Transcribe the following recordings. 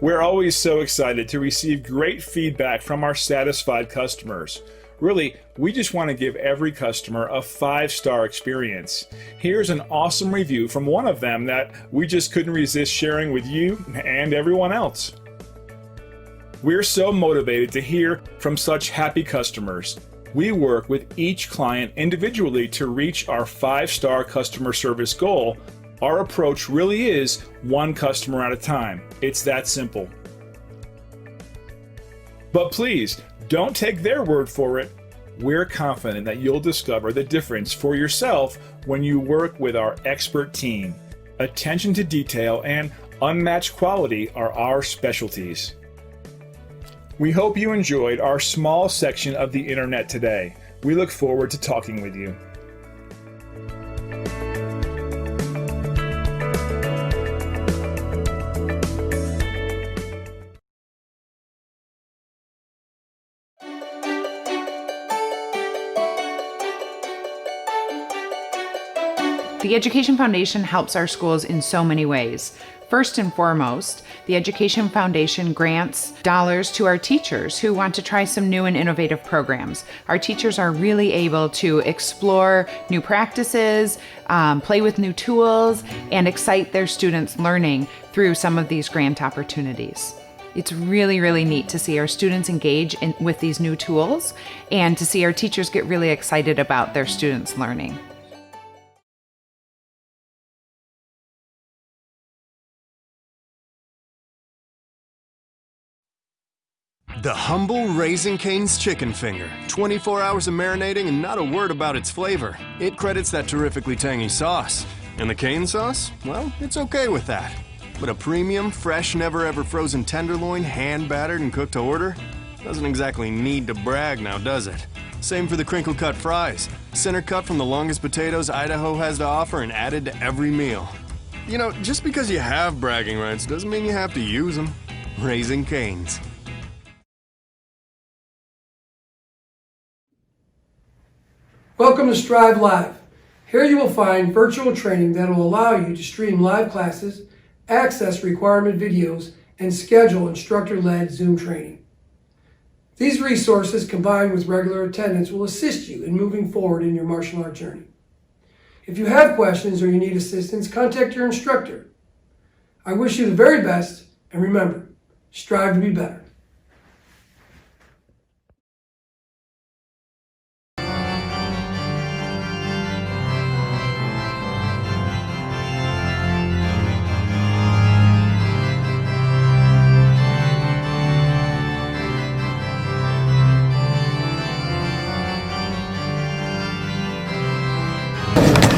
We're always so excited to receive great feedback from our satisfied customers. Really, we just want to give every customer a 5-star experience. Here's an awesome review from one of them that we just couldn't resist sharing with you and everyone else. We're so motivated to hear from such happy customers. We work with each client individually to reach our 5-star customer service goal. Our approach really is one customer at a time. It's that simple. But please, don't take their word for it. We're confident that you'll discover the difference for yourself when you work with our expert team. Attention to detail and unmatched quality are our specialties. We hope you enjoyed our small section of the internet today. We look forward to talking with you. The Education Foundation helps our schools in so many ways. First and foremost, the Education Foundation grants dollars to our teachers who want to try some new and innovative programs. Our teachers are really able to explore new practices, play with new tools, and excite their students' learning through some of these grant opportunities. It's really, really neat to see our students engage with these new tools and to see our teachers get really excited about their students' learning. The humble Raising Cane's chicken finger. 24 hours of marinating and not a word about its flavor. It credits that terrifically tangy sauce. And the cane sauce? Well, it's okay with that. But a premium, fresh, never-ever frozen tenderloin, hand-battered and cooked to order? Doesn't exactly need to brag now, does it? Same for the crinkle-cut fries. Center cut from the longest potatoes Idaho has to offer and added to every meal. You know, just because you have bragging rights doesn't mean you have to use them. Raising Cane's. Welcome to Strive Live. Here you will find virtual training that will allow you to stream live classes, access requirement videos, and schedule instructor-led Zoom training. These resources combined with regular attendance will assist you in moving forward in your martial art journey. If you have questions or you need assistance, contact your instructor. I wish you the very best, and remember, strive to be better.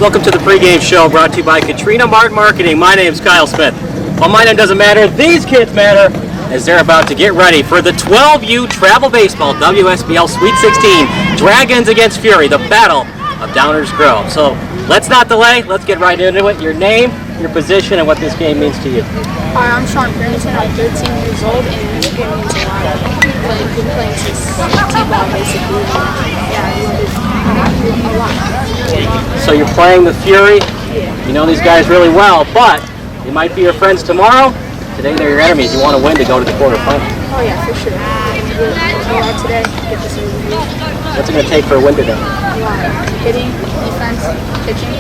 Welcome to the pregame show brought to you by Katrina Mart Marketing. My name's Kyle Smith. Well, my name doesn't matter. These kids matter as they're about to get ready for the 12U Travel Baseball WSBL Sweet 16 Dragons against Fury, the Battle of Downers Grove. So let's not delay. Let's get right into it. Your name, your position, and what this game means to you. Hi, I'm Sean Pearson. I'm 13 years old, and this game means a lot. I've been playing since T-ball, basically. Yeah, I love it a lot. So you're playing the Fury. You know these guys really well, but they might be your friends tomorrow. Today they're your enemies. You want to win to go to the quarterfinals. Oh yeah, for sure. Go out today, get this over with. What's it going to take for a win today? Hitting, defense, pitching.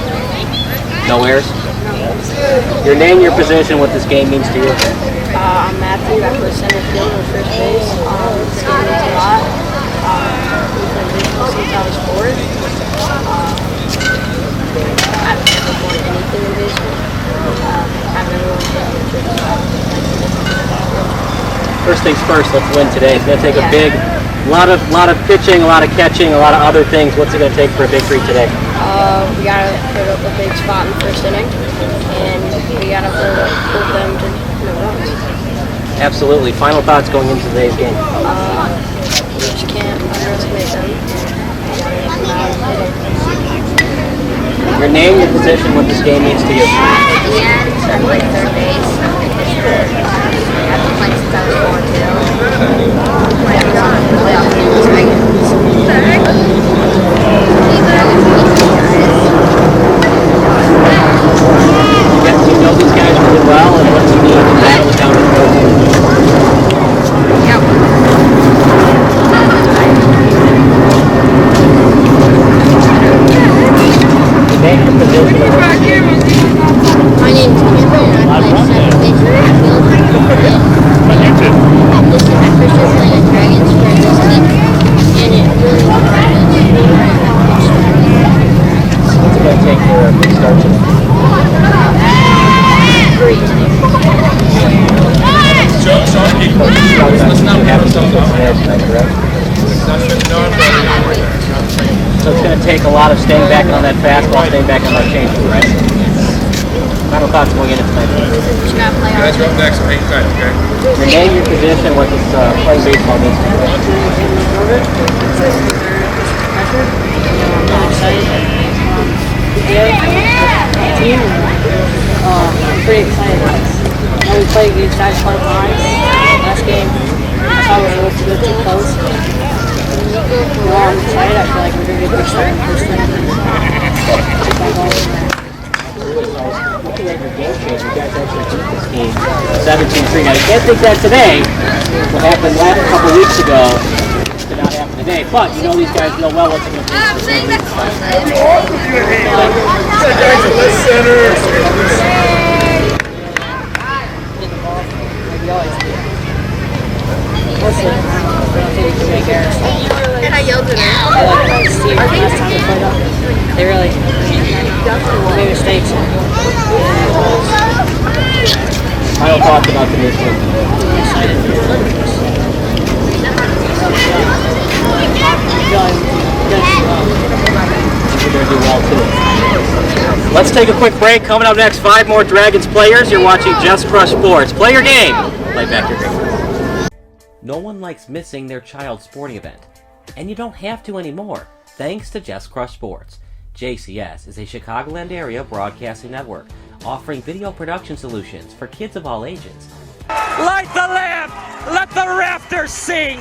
No errors? No. Your name, your position, what this game means to you. I'm Matthew. I play center field or first base. This game means a lot. We've been baseball since I was 4. I've never won anything in baseball. I've never won anything. First things first, let's win today. It's going to take a lot of pitching, a lot of catching, a lot of other things. What's it going to take for a victory today? We got to put up a big spot in the first inning, and we got to hold them to no runs. Absolutely. Final thoughts going into today's game? We just can't underestimate them. Your name, your position, what this game means to you. Yeah, I play third base. I've been playing since I was 4 too. I've gone to the playoff games regularly. You know these guys really well, and what you need to battle down the road. My name's Cameron and I play second base for the field. This is my first year playing at Dragons for this team, and it really reminded me of where I got my start. What's it going to take for a big start today? Great. So it's going to take a lot of staying back on that fastball, staying back on that changeup, right? Final thoughts going into tonight. Just gotta play hard. Guys are up next, hang tight, okay? Your name, your position, what this playing baseball means to you. I'm pretty excited. We played against Dice Club last game. I thought we were a little too close. I'm excited. I feel like we're going to get big start in the first inning. Looking at your game change, you guys actually beat this team 17-3. Now, you can't think that today. What happened a couple weeks ago did not happen today. But you know these guys real well what's going to be. And I yelled at her. They really made mistakes. Final thoughts about today's game. You're going to do well too. Let's take a quick break. Coming up next, 5 more Dragons players. You're watching Just Crush Sports. Play your game. Play back your game. No one likes missing their child's sporting event. And you don't have to anymore, thanks to Just Crush Sports. JCS is a Chicagoland area broadcasting network offering video production solutions for kids of all ages. Light the lamp! Let the rafters sing!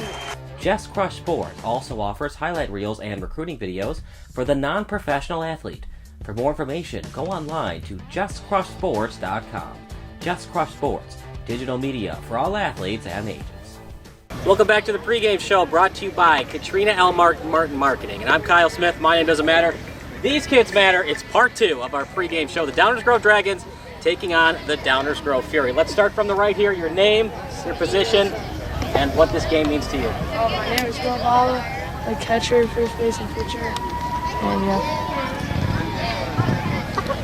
Just Crush Sports also offers highlight reels and recruiting videos for the non-professional athlete. For more information, go online to justcrushsports.com. Just Crush Sports, digital media for all athletes and ages. Welcome back to the pregame show brought to you by Katrina L. Martin Marketing. And I'm Kyle Smith. My name doesn't matter. These kids matter. It's part 2 of our pregame show. The Downers Grove Dragons taking on the Downers Grove Fury. Let's start from the right here. Your name, your position, and what this game means to you. My name is Bill Bala, a catcher, first base, and pitcher. And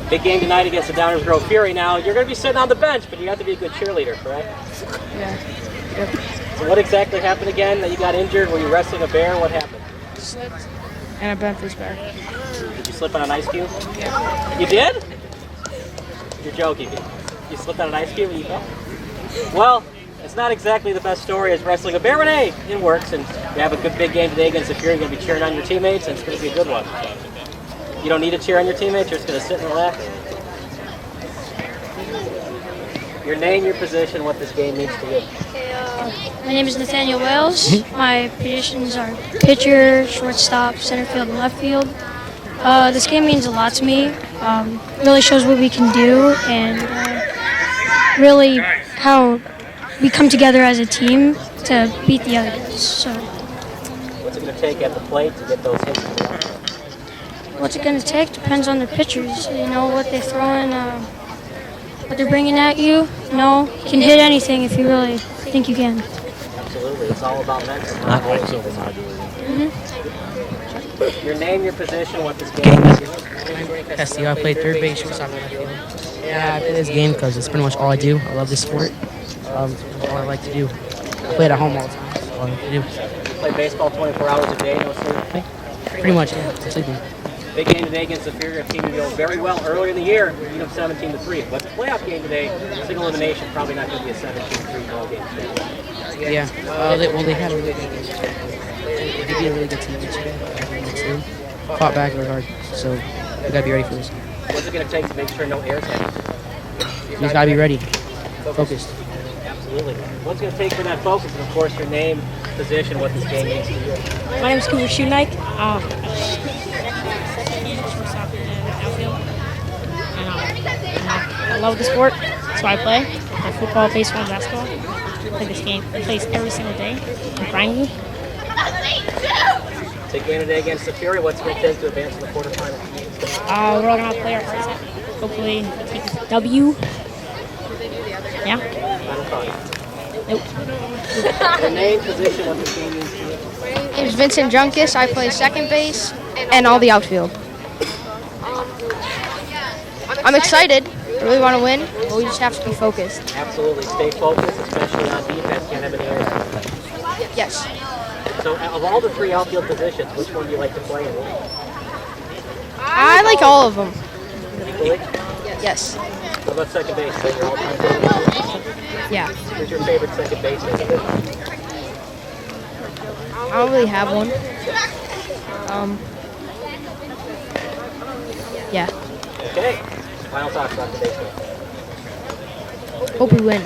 Big game tonight against the Downers Grove Fury. Now, you're going to be sitting on the bench, but you have to be a good cheerleader, correct? yeah. Yep. So what exactly happened again? That you got injured? Were you wrestling a bear? What happened? Slipped, and I bent this back. Did you slip on an ice cube? Yeah. You did? You're joking. You slipped on an ice cube and you fell? Well, it's not exactly the best story as wrestling a bear, but hey, it works. And you have a good big game today against the Fury. You're going to be cheering on your teammates, and it's going to be a good one. You don't need to cheer on your teammates. You're just going to sit and relax. Your name, your position, what this game means to you. My name is Nathaniel Wells. My positions are pitcher, shortstop, center field, and left field. This game means a lot to me. Really shows what we can do and really how we come together as a team to beat the other guys. So, what's it going to take at the plate to get those hits? What's it going to take depends on the pitchers. You know what they're throwing, what they're bringing at you. You know, you can hit anything if you really think you can. Absolutely, it's all about mental. Your name, your position, what this game is. I play third base, shortstop, left field. Yeah, I play this game because it's pretty much all I do. I love this sport. It's all I like to do. I play it at home all the time. That's all I like to do. You play baseball 24 hours a day, no sleep? Pretty much, yeah. I'm sleeping. Big game today against the Fury, a team you go very well earlier in the year, beat them 17-3. But the playoff game today, single elimination, probably not going to be a 17-3 ball game today. Yeah. They had a really good team. They beat a really good team this year. Fought back really hard, so we got to be ready for this. What's it going to take to make sure no errors happen? You just got to be ready. Focused. Absolutely. What's it going to take for that focus? And of course, your name, position, what this game means to you. My name is Cooper Shoenike. I love the sport, so I play. I play football, baseball, and basketball. I play this game. I play every single day. I'm grinding. Take game today against the Fury. What's it going to take to advance to the quarterfinals? We're all going to play our hearts out. Hopefully take a W. Yeah. Final thought. Nope. Your name, position, what this game means to you? My name's Vincent Junkus. I play second base and all the outfield. I'm excited. I really want to win, but we just have to be focused. Absolutely. Stay focused, especially on defense. Can't have any errors. Yes. So, of all the 3 outfield positions, which one do you like to play in? I like all of them. Equally? Yes. What about second base? Is that your all-time favorite? Yeah. Who's your favorite second baseman? I don't really have one. Yeah. Okay. Final thoughts about today's game. Hope we win.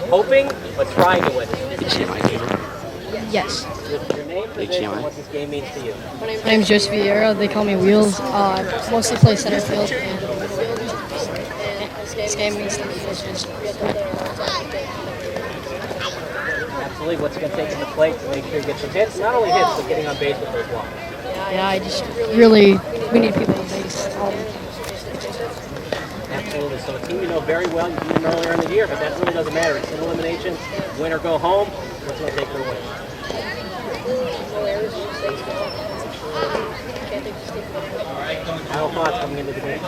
Hoping, but trying to win. Yes. Your name, position, what this game means to you. My name's Joseph Vieira. They call me Wheels. I mostly play center field. And this game means to me. Absolutely. What's it going to take in the plate to make sure you get some hits? Not only hits, but getting on base with those walks. Yeah, we need people on base. Absolutely. So a team you know very well, you beat them earlier in the year, but that really doesn't matter. It's an elimination. Win or go home. What's going to take for a win? Final thoughts coming into the game.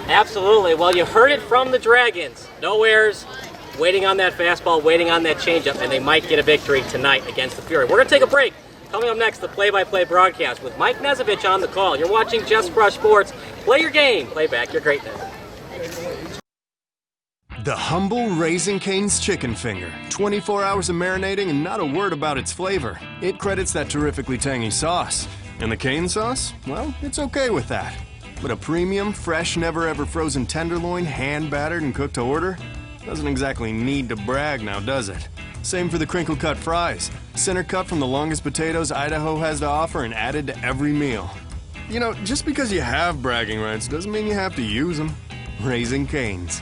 Absolutely. Well, you heard it from the Dragons. No errors, waiting on that fastball, waiting on that changeup, and they might get a victory tonight against the Fury. We're going to take a break. Coming up next, the play-by-play broadcast with Mike Nezevich on the call. You're watching Just Crush Sports. Play your game. Play back your greatness. The humble Raising Cane's chicken finger. 24 hours of marinating and not a word about its flavor. It credits that terrifically tangy sauce. And the cane sauce? Well, it's okay with that. But a premium, fresh, never-ever frozen tenderloin, hand-battered and cooked to order? Doesn't exactly need to brag now, does it? Same for the crinkle-cut fries. Center cut from the longest potatoes Idaho has to offer and added to every meal. You know, just because you have bragging rights doesn't mean you have to use them. Raising Cane's.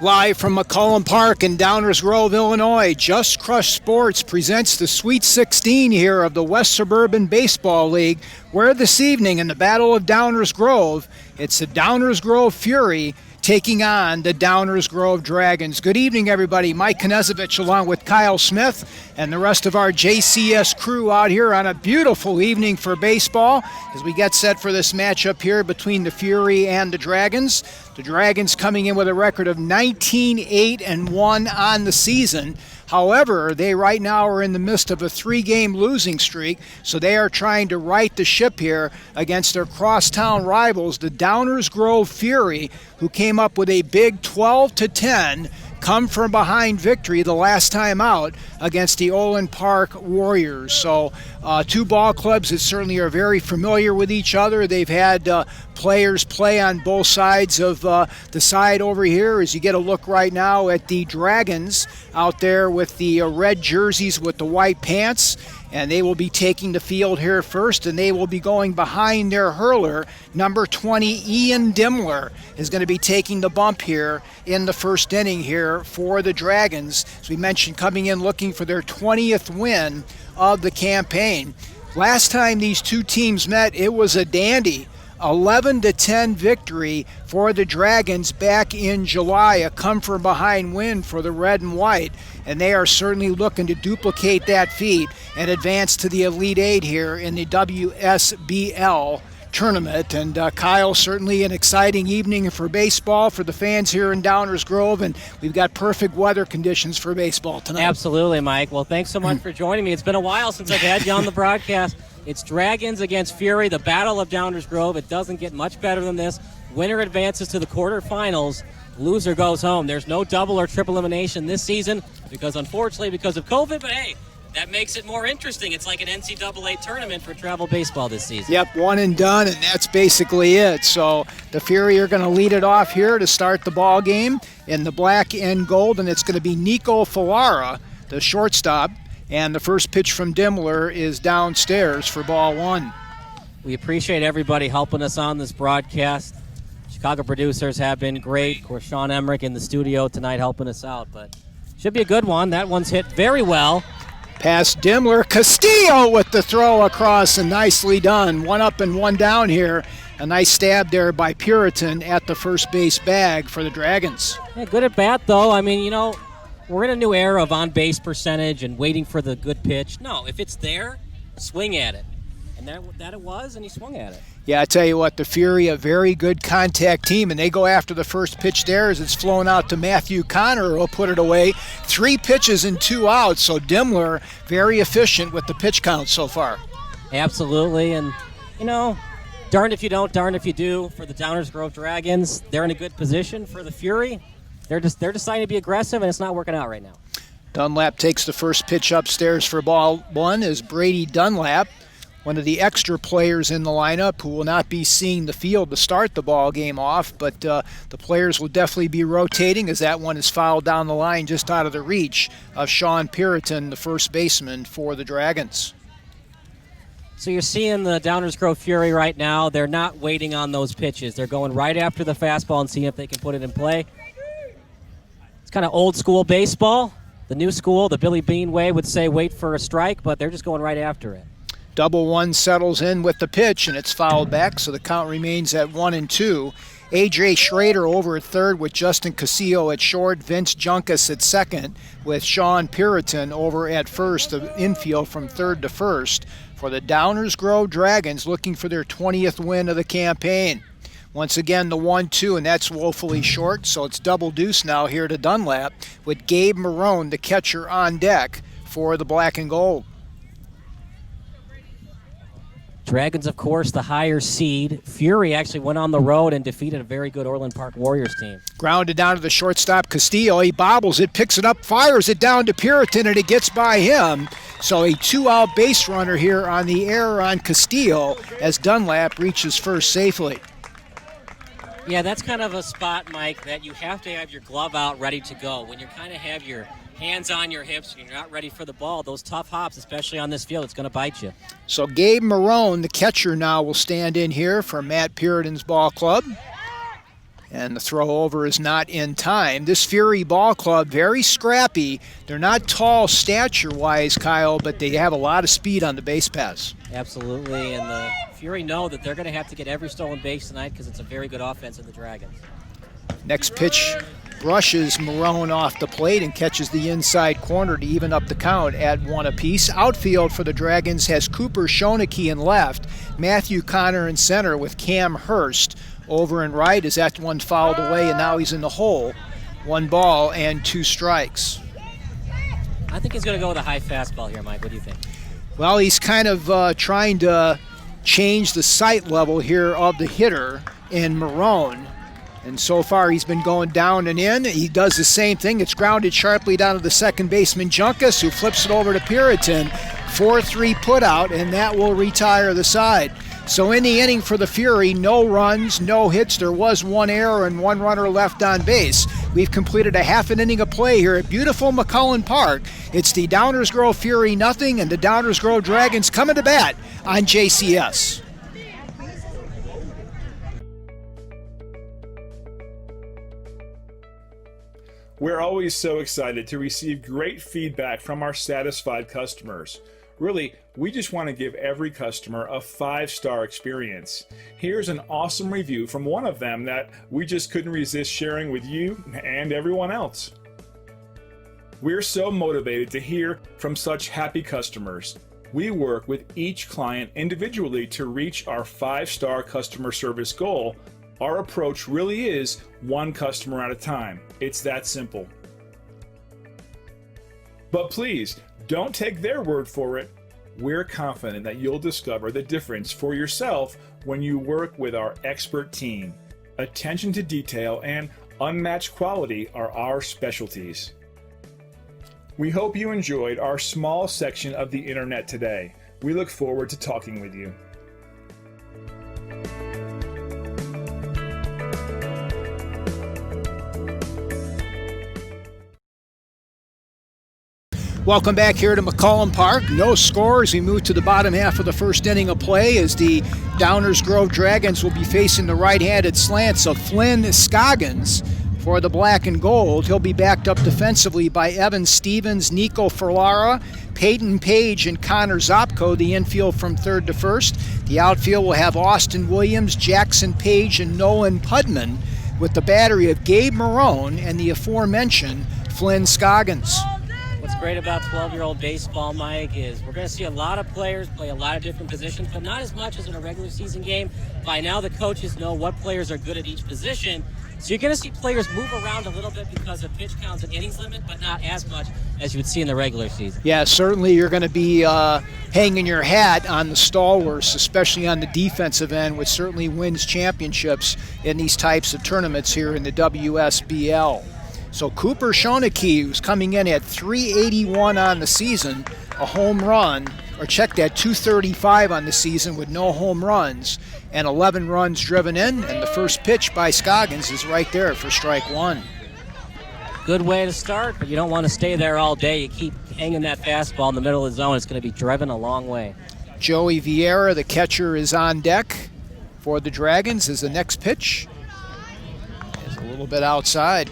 Live from McCollum Park in Downers Grove, Illinois, Just Crush Sports presents the Sweet 16 here of the West Suburban Baseball League, where this evening in the Battle of Downers Grove, it's the Downers Grove Fury taking on the Downers Grove Dragons. Good evening, everybody. Mike Knezevich along with Kyle Smith and the rest of our JCS crew out here on a beautiful evening for baseball as we get set for this matchup here between the Fury and the Dragons. The Dragons coming in with a record of 19-8-1 on the season. However, they right now are in the midst of a 3-game losing streak, so they are trying to right the ship here against their crosstown rivals, the Downers Grove Fury, who came up with a big 12-10 come from behind victory the last time out against the Olin Park Warriors. So 2 ball clubs that certainly are very familiar with each other. They've had players play on both sides of the side over here as you get a look right now at the Dragons out there with the red jerseys with the white pants. And they will be taking the field here first, and they will be going behind their hurler. Number 20, Ian Dimmler, is going to be taking the bump here in the first inning here for the Dragons. As we mentioned, coming in looking for their 20th win of the campaign. Last time these two teams met, it was a dandy. 11-10 victory for the Dragons back in July, a come-from-behind win for the red and white, and they are certainly looking to duplicate that feat and advance to the Elite Eight here in the WSBL tournament. And Kyle, certainly an exciting evening for baseball for the fans here in Downers Grove, and we've got perfect weather conditions for baseball tonight. Absolutely, Mike. Well, thanks so much for joining me. It's been a while since I've had you on the broadcast. It's Dragons against Fury, the Battle of Downers Grove. It doesn't get much better than this. Winner advances to the quarterfinals. Loser goes home. There's no double or triple elimination this season because, unfortunately, because of COVID, but hey, that makes it more interesting. It's like an NCAA tournament for travel baseball this season. Yep, one and done, and that's basically it. So the Fury are going to lead it off here to start the ball game in the black and gold, and it's going to be Nico Falara, the shortstop. And the first pitch from Dimmler is downstairs for ball 1. We appreciate everybody helping us on this broadcast. Chicago producers have been great. Of course, Sean Emmerich in the studio tonight helping us out. But Should be a good one. That one's hit very well. Past Dimmler, Castillo with the throw across, and nicely done. One up and one down here. A nice stab there by Puritan at the first base bag for the Dragons. Yeah, good at bat, though. I mean, we're in a new era of on-base percentage and waiting for the good pitch. No, if it's there, swing at it. And that it was, and he swung at it. Yeah, I tell you what, the Fury, a very good contact team, and they go after the first pitch there as it's flown out to Matthew Connor, who'll put it away. 3 pitches and 2 outs, so Dimmler very efficient with the pitch count so far. Absolutely, and, darned if you don't, darned if you do. For the Downers Grove Dragons, they're in a good position. For the Fury, they're deciding to be aggressive, and it's not working out right now. Dunlap takes the first pitch upstairs for ball one as Brady Dunlap, one of the extra players in the lineup who will not be seeing the field to start the ball game off, but the players will definitely be rotating as that one is fouled down the line just out of the reach of Sean Puritan, the first baseman for the Dragons. So you're seeing the Downers Grove Fury right now. They're not waiting on those pitches. They're going right after the fastball and seeing if they can put it in play. It's kind of old school baseball. The new school, the Billy Bean way, would say wait for a strike, but they're just going right after it. Double one settles in with the pitch, and it's fouled back, so the count remains at 1-2. A.J. Schrader over at third with Justin Casillo at short, Vince Junkus at second with Sean Puritan over at first, the infield from third to first for the Downers Grove Dragons looking for their 20th win of the campaign. Once again, the 1-2, and that's woefully short, so it's double deuce now here to Dunlap with Gabe Marone, the catcher, on deck for the black and gold. Dragons, of course, the higher seed. Fury actually went on the road and defeated a very good Orland Park Warriors team. Grounded down to the shortstop, Castillo. He bobbles it, picks it up, fires it down to Puritan, and it gets by him. So a 2-out base runner here on the error on Castillo as Dunlap reaches first safely. Yeah, that's kind of a spot, Mike, that you have to have your glove out ready to go. When you kind of have your hands on your hips and you're not ready for the ball, those tough hops, especially on this field, it's going to bite you. So Gabe Marone, the catcher now, will stand in here for Matt Puritan's ball club. And the throw over is not in time. This Fury ball club, very scrappy. They're not tall stature-wise, Kyle, but they have a lot of speed on the base paths. Absolutely, and the Fury know that they're going to have to get every stolen base tonight because it's a very good offense in the Dragons. Next pitch brushes Marone off the plate and catches the inside corner to even up the count at 1 apiece. Outfield for the Dragons has Cooper Schoeneke in left, Matthew Connor in center with Cam Hurst over and right as that one fouled away, and now he's in the hole. 1 ball and 2 strikes. I think he's going to go with a high fastball here, Mike. What do you think? Well, he's kind of trying to change the sight level here of the hitter in Marone. And so far he's been going down and in. He does the same thing. It's grounded sharply down to the second baseman, Junkus, who flips it over to Puritan. 4-3 put out, and that will retire the side. So in the inning for the Fury, no runs, no hits. There was 1 error and 1 runner left on base. We've completed a half an inning of play here at beautiful McCullen Park. It's the Downers Grove Fury nothing, and the Downers Grove Dragons coming to bat on JCS. We're always so excited to receive great feedback from our satisfied customers. Really, we just want to give every customer a 5-star experience. Here's an awesome review from one of them that we just couldn't resist sharing with you and everyone else. We're so motivated to hear from such happy customers. We work with each client individually to reach our 5-star customer service goal. Our approach really is 1 customer at a time. It's that simple. But please, don't take their word for it. We're confident that you'll discover the difference for yourself when you work with our expert team. Attention to detail and unmatched quality are our specialties. We hope you enjoyed our small section of the internet today. We look forward to talking with you. Welcome back here to McCullen Park. No score as we move to the bottom half of the first inning of play as the Downers Grove Dragons will be facing the right-handed slants of Flynn Scoggins For the black and gold, he'll be backed up defensively by Evan Stevens, Nico Ferlara, Peyton Page, and Connor Zopko, the infield from third to first. The outfield will have Austin Williams, Jackson Page, and Nolan Pudman, with the battery of Gabe Marone and the aforementioned Flynn Scoggins. What's great about 12-year-old baseball, Mike, is we're going to see a lot of players play a lot of different positions, but not as much as in a regular season game. By now, the coaches know what players are good at each position. So you're going to see players move around a little bit because of pitch counts and innings limit, but not as much as you would see in the regular season. Yeah, certainly you're going to be hanging your hat on the stalwarts, especially on the defensive end, which certainly wins championships in these types of tournaments here in the WSBL. So Cooper Schoeneke, who's coming in at 381 on the season, a home run, or check that, 235 on the season with no home runs and 11 runs driven in, and the first pitch by Scoggins is right there for strike one. Good way to start, but you don't want to stay there all day. You keep hanging that fastball in the middle of the zone. It's going to be driven a long way. Joey Vieira, the catcher, is on deck for the Dragons as the next pitch is a little bit outside.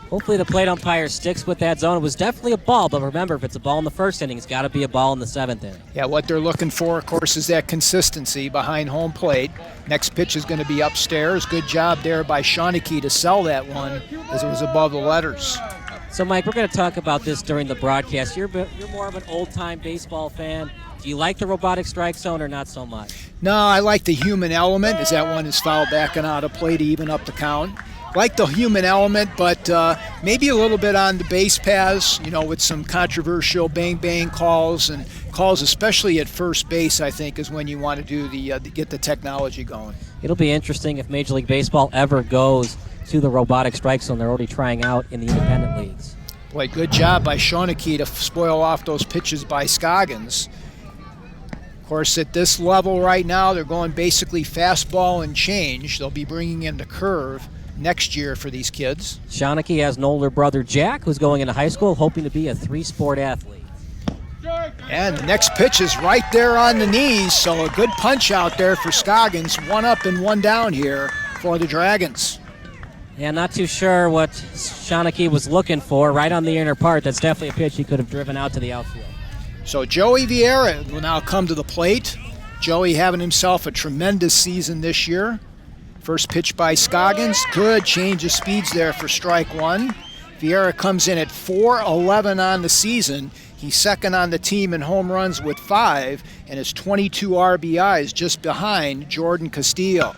Hopefully the plate umpire sticks with that zone. It was definitely a ball, but remember, if it's a ball in the first inning, it's got to be a ball in the seventh inning. Yeah, what they're looking for, of course, is that consistency behind home plate. Next pitch is going to be upstairs. Good job there by Schoeneke to sell that one as it was above the letters. So, Mike, we're going to talk about this during the broadcast. You're more of an old-time baseball fan. Do you like the robotic strike zone or not so much? No, I like the human element, as that one is fouled back and out of play to even up the count. Like the human element, but maybe a little bit on the base paths, with some controversial bang-bang calls, and calls especially at first base, I think, is when you want to do get the technology going. It'll be interesting if Major League Baseball ever goes to the robotic strike zone. They're already trying out in the independent leagues. Boy, good job by Schoeneke to spoil off those pitches by Scoggins. Of course, at this level right now, they're going basically fastball and change. They'll be bringing in the curve next year for these kids. Schoeneke has an older brother, Jack, who's going into high school, hoping to be a three-sport athlete. And the next pitch is right there on the knees, so a good punch out there for Scoggins. One up and one down here for the Dragons. Yeah, not too sure what Schoeneke was looking for. Right on the inner part, that's definitely a pitch he could have driven out to the outfield. So Joey Vieira will now come to the plate. Joey having himself a tremendous season this year. First pitch by Scoggins, good change of speeds there for strike one. Vieira comes in at 411 on the season. He's second on the team in home runs with 5 and has 22 RBIs, just behind Jordan Castillo.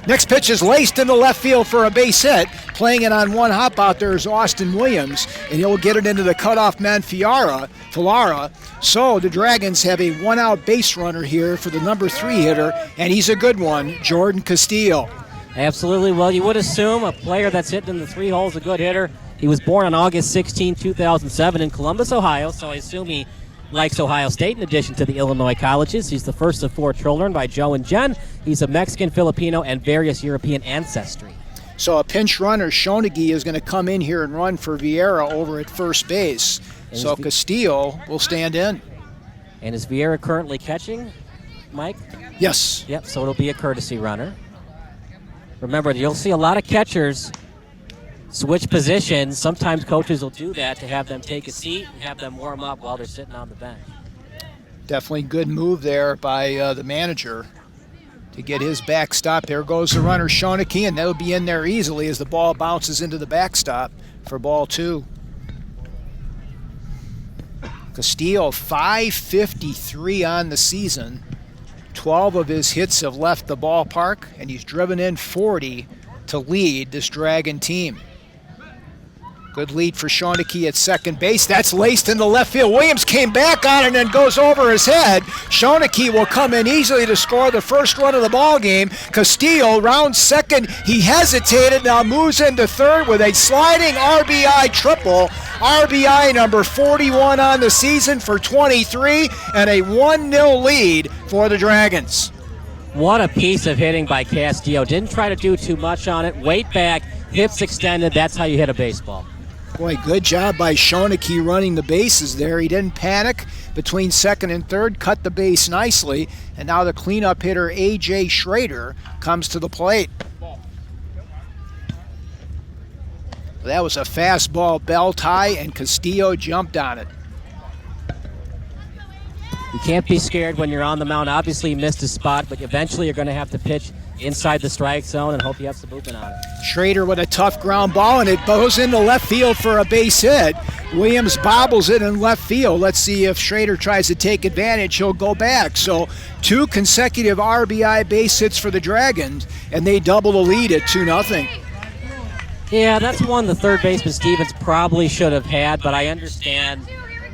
Next pitch is laced into left field for a base hit. Playing it on one hop out there is Austin Williams, and he'll get it into the cutoff man Filara. So the Dragons have a one-out base runner here for the number 3 hitter, and he's a good one, Jordan Castillo. Absolutely. Well, you would assume a player that's hitting in the 3 hole is a good hitter. He was born on August 16, 2007 in Columbus, Ohio, so I assume he likes Ohio State in addition to the Illinois colleges. He's the first of 4 children by Joe and Jen. He's of Mexican, Filipino, and various European ancestry. So a pinch runner, Schoeneke, is going to come in here and run for Vieira over at first base. So Castillo will stand in. And is Vieira currently catching, Mike? Yes. Yep, so it'll be a courtesy runner. Remember, you'll see a lot of catchers switch positions. Sometimes coaches will do that to have them take a seat and have them warm up while they're sitting on the bench. Definitely good move there by the manager to get his backstop. There goes the runner, Schoeneke, and that'll be in there easily as the ball bounces into the backstop for ball 2. Castillo, 553 on the season. 12 of his hits have left the ballpark, and he's driven in 40 to lead this Dragon team. Good lead for Schoeneke at second base. That's laced into left field. Williams came back on it and then goes over his head. Schoeneke will come in easily to score the first run of the ball game. Castillo, round second, he hesitated, now moves into third with a sliding RBI triple. RBI number 41 on the season for 23, and a 1-0 lead for the Dragons. What a piece of hitting by Castillo. Didn't try to do too much on it. Weight back, hips extended. That's how you hit a baseball. Boy, good job by Schoeneke running the bases there. He didn't panic between second and third, cut the base nicely, and now the cleanup hitter, A.J. Schrader, comes to the plate. That was a fastball belt high, and Castillo jumped on it. You can't be scared when you're on the mound. Obviously, he missed his spot, but eventually you're going to have to pitch inside the strike zone and hope you have some movement on it. Schrader with a tough ground ball, and it goes into left field for a base hit. Williams bobbles it in left field. Let's see if Schrader tries to take advantage. He'll go back. So 2 consecutive RBI base hits for the Dragons, and they double the lead at 2-0. Yeah, that's one the third baseman Stevens probably should have had, but I understand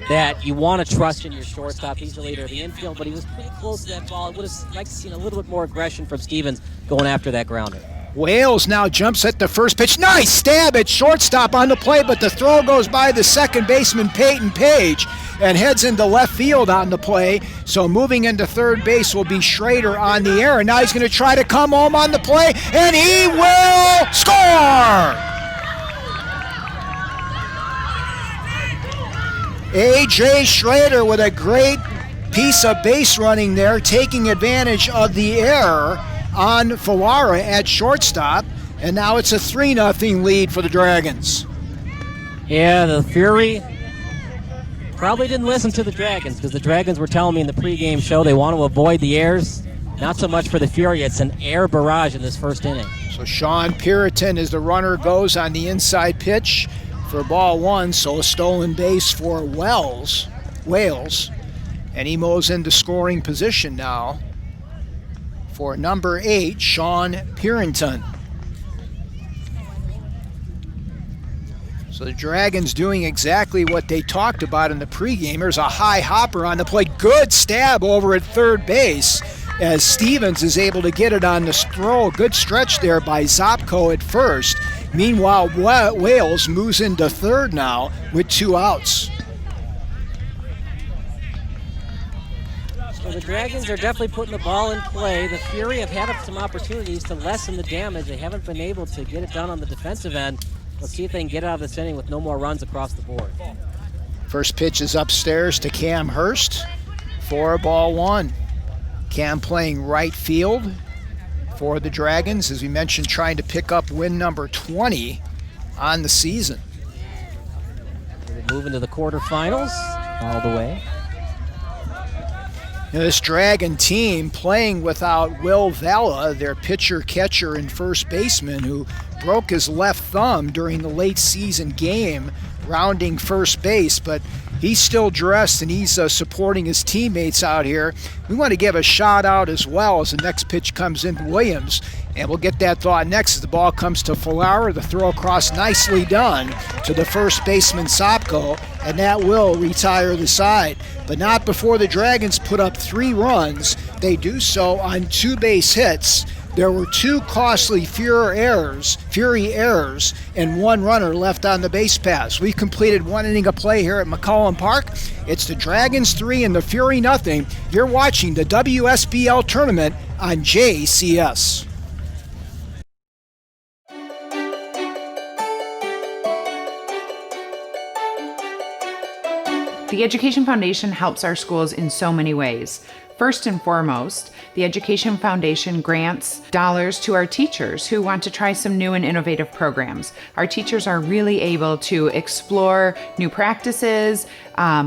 that you want to trust in your shortstop. He's the leader of the infield, but he was pretty close to that ball. I would have liked to see a little bit more aggression from Stevens going after that grounder. Wales now jumps at the first pitch. Nice stab at shortstop on the play, but the throw goes by the second baseman, Peyton Page, and heads into left field on the play. So moving into third base will be Schrader on the air, and now he's going to try to come home on the play, and he will score! A.J. Schrader with a great piece of base running there, taking advantage of the error on Falara at shortstop, and now it's a 3-0 lead for the Dragons. Yeah, the Fury probably didn't listen to the Dragons, because the Dragons were telling me in the pregame show they want to avoid the errors. Not so much for the Fury, it's an air barrage in this first inning. So Sean Puritan, as the runner goes on the inside pitch for ball 1, so a stolen base for Wales, and he moves into scoring position now for number 8, Sean Puritan. So the Dragons doing exactly what they talked about in the pregame. There's a high hopper on the plate. Good stab over at third base as Stevens is able to get it on the throw. Good stretch there by Zopko at first. Meanwhile, Wales moves into third now with 2 outs. So the Dragons are definitely putting the ball in play. The Fury have had some opportunities to lessen the damage. They haven't been able to get it done on the defensive end. Let's see if they can get out of this inning with no more runs across the board. First pitch is upstairs to Cam Hurst for ball 1. Cam playing right field for the Dragons, as we mentioned, trying to pick up win number 20 on the season. We're moving to the quarterfinals all the way. Now this Dragon team playing without Will Vela, their pitcher, catcher, and first baseman, who broke his left thumb during the late season game rounding first base, but he's still dressed and he's supporting his teammates out here. We want to give a shout out as well as the next pitch comes in to Williams, and we'll get that thought next as the ball comes to Falara. The throw across nicely done to the first baseman Zopko, and that will retire the side. But not before the Dragons put up 3 runs. They do so on 2 base hits. There were 2 costly Fury errors, and 1 runner left on the base paths. We've completed 1 inning of play here at McCollum Park. It's the Dragons 3 and the Fury nothing. You're watching the WSBL tournament on JCS. The Education Foundation helps our schools in so many ways. First and foremost, the Education Foundation grants dollars to our teachers who want to try some new and innovative programs. Our teachers are really able to explore new practices,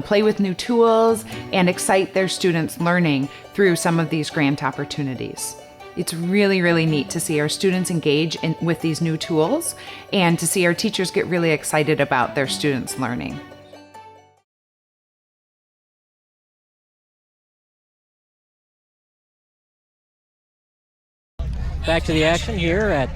play with new tools, and excite their students' learning through some of these grant opportunities. It's really, really neat to see our students engage with these new tools and to see our teachers get really excited about their students' learning. Back to the action here at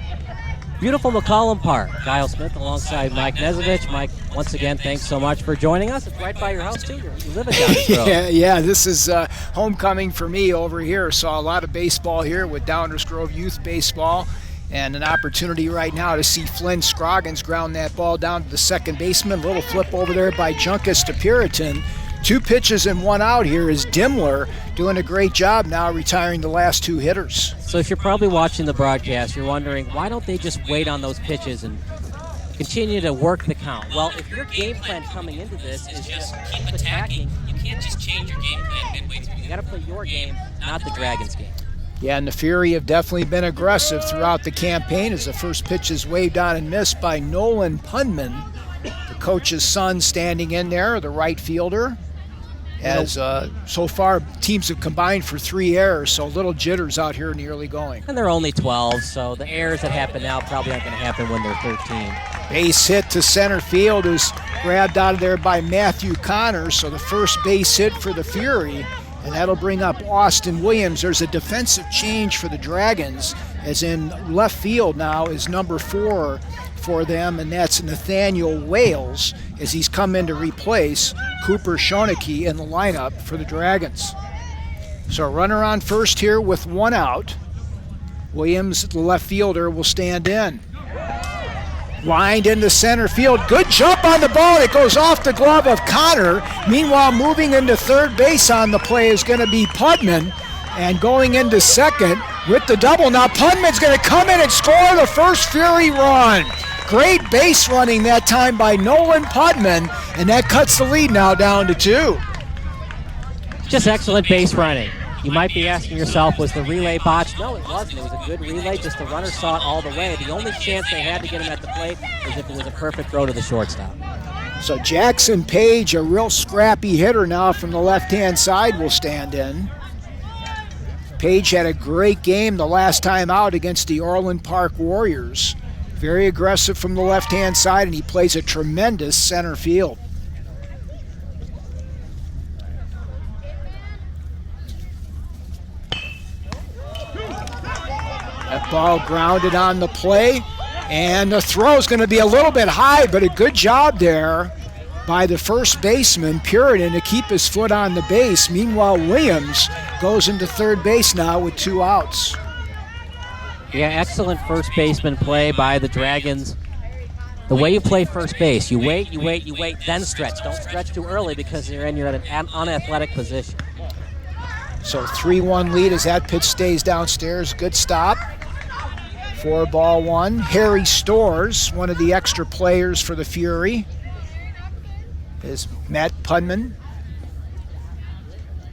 beautiful McCollum Park. Kyle Smith alongside Mike Nezovich. Mike, once again, thanks so much for joining us. It's right by your house, too. You live in Downers Grove. yeah, this is homecoming for me over here. Saw a lot of baseball here with Downers Grove Youth Baseball, and an opportunity right now to see Flynn Scroggins ground that ball down to the second baseman. A little flip over there by Junkus to Puritan. 2 pitches and 1 out here is Dimmler doing a great job now, retiring the last 2 hitters. So if you're probably watching the broadcast, you're wondering, why don't they just wait on those pitches and continue to work the count? Well, if your game plan coming into this is just keep attacking, you can't just change your game plan midway through. You got to play your game, not the Dragons' game. Yeah, and the Fury have definitely been aggressive throughout the campaign as the first pitch is waved on and missed by Nolan Punman, the coach's son, standing in there, the right fielder. As so far, teams have combined for 3 errors, so little jitters out here in the early going. And they're only 12, so the errors that happen now probably aren't going to happen when they're 13. Base hit to center field is grabbed out of there by Matthew Connors, so the first base hit for the Fury, and that'll bring up Austin Williams. There's a defensive change for the Dragons, as in left field now is number 4 for them, and that's Nathaniel Wales, as he's come in to replace Cooper Schoeneke in the lineup for the Dragons. So a runner on first here with 1 out. Williams, the left fielder, will stand in. Lined into center field. Good jump on the ball. It goes off the glove of Connor. Meanwhile, moving into third base on the play is going to be Putman. And going into second with the double. Now Putman's going to come in and score the first Fury run. Great base running that time by Nolan Putman, and that cuts the lead now down to 2. Just excellent base running. You might be asking yourself, was the relay botched? No, it wasn't. It was a good relay, just the runner saw it all the way. The only chance they had to get him at the plate was if it was a perfect throw to the shortstop. So Jackson Page, a real scrappy hitter now from the left-hand side, will stand in. Page had a great game the last time out against the Orland Park Warriors. Very aggressive from the left-hand side, and he plays a tremendous center field. That ball grounded on the play, and the throw is going to be a little bit high, but a good job there by the first baseman, Puritan, to keep his foot on the base. Meanwhile, Williams goes into third base now with 2 outs. Yeah, excellent first baseman play by the Dragons. The way you play first base, you wait, then stretch. Don't stretch too early because you're at an unathletic position. So 3-1 lead as that pitch stays downstairs. Good stop. 4-1. Harry Storrs, one of the extra players for the Fury, is Matt Putman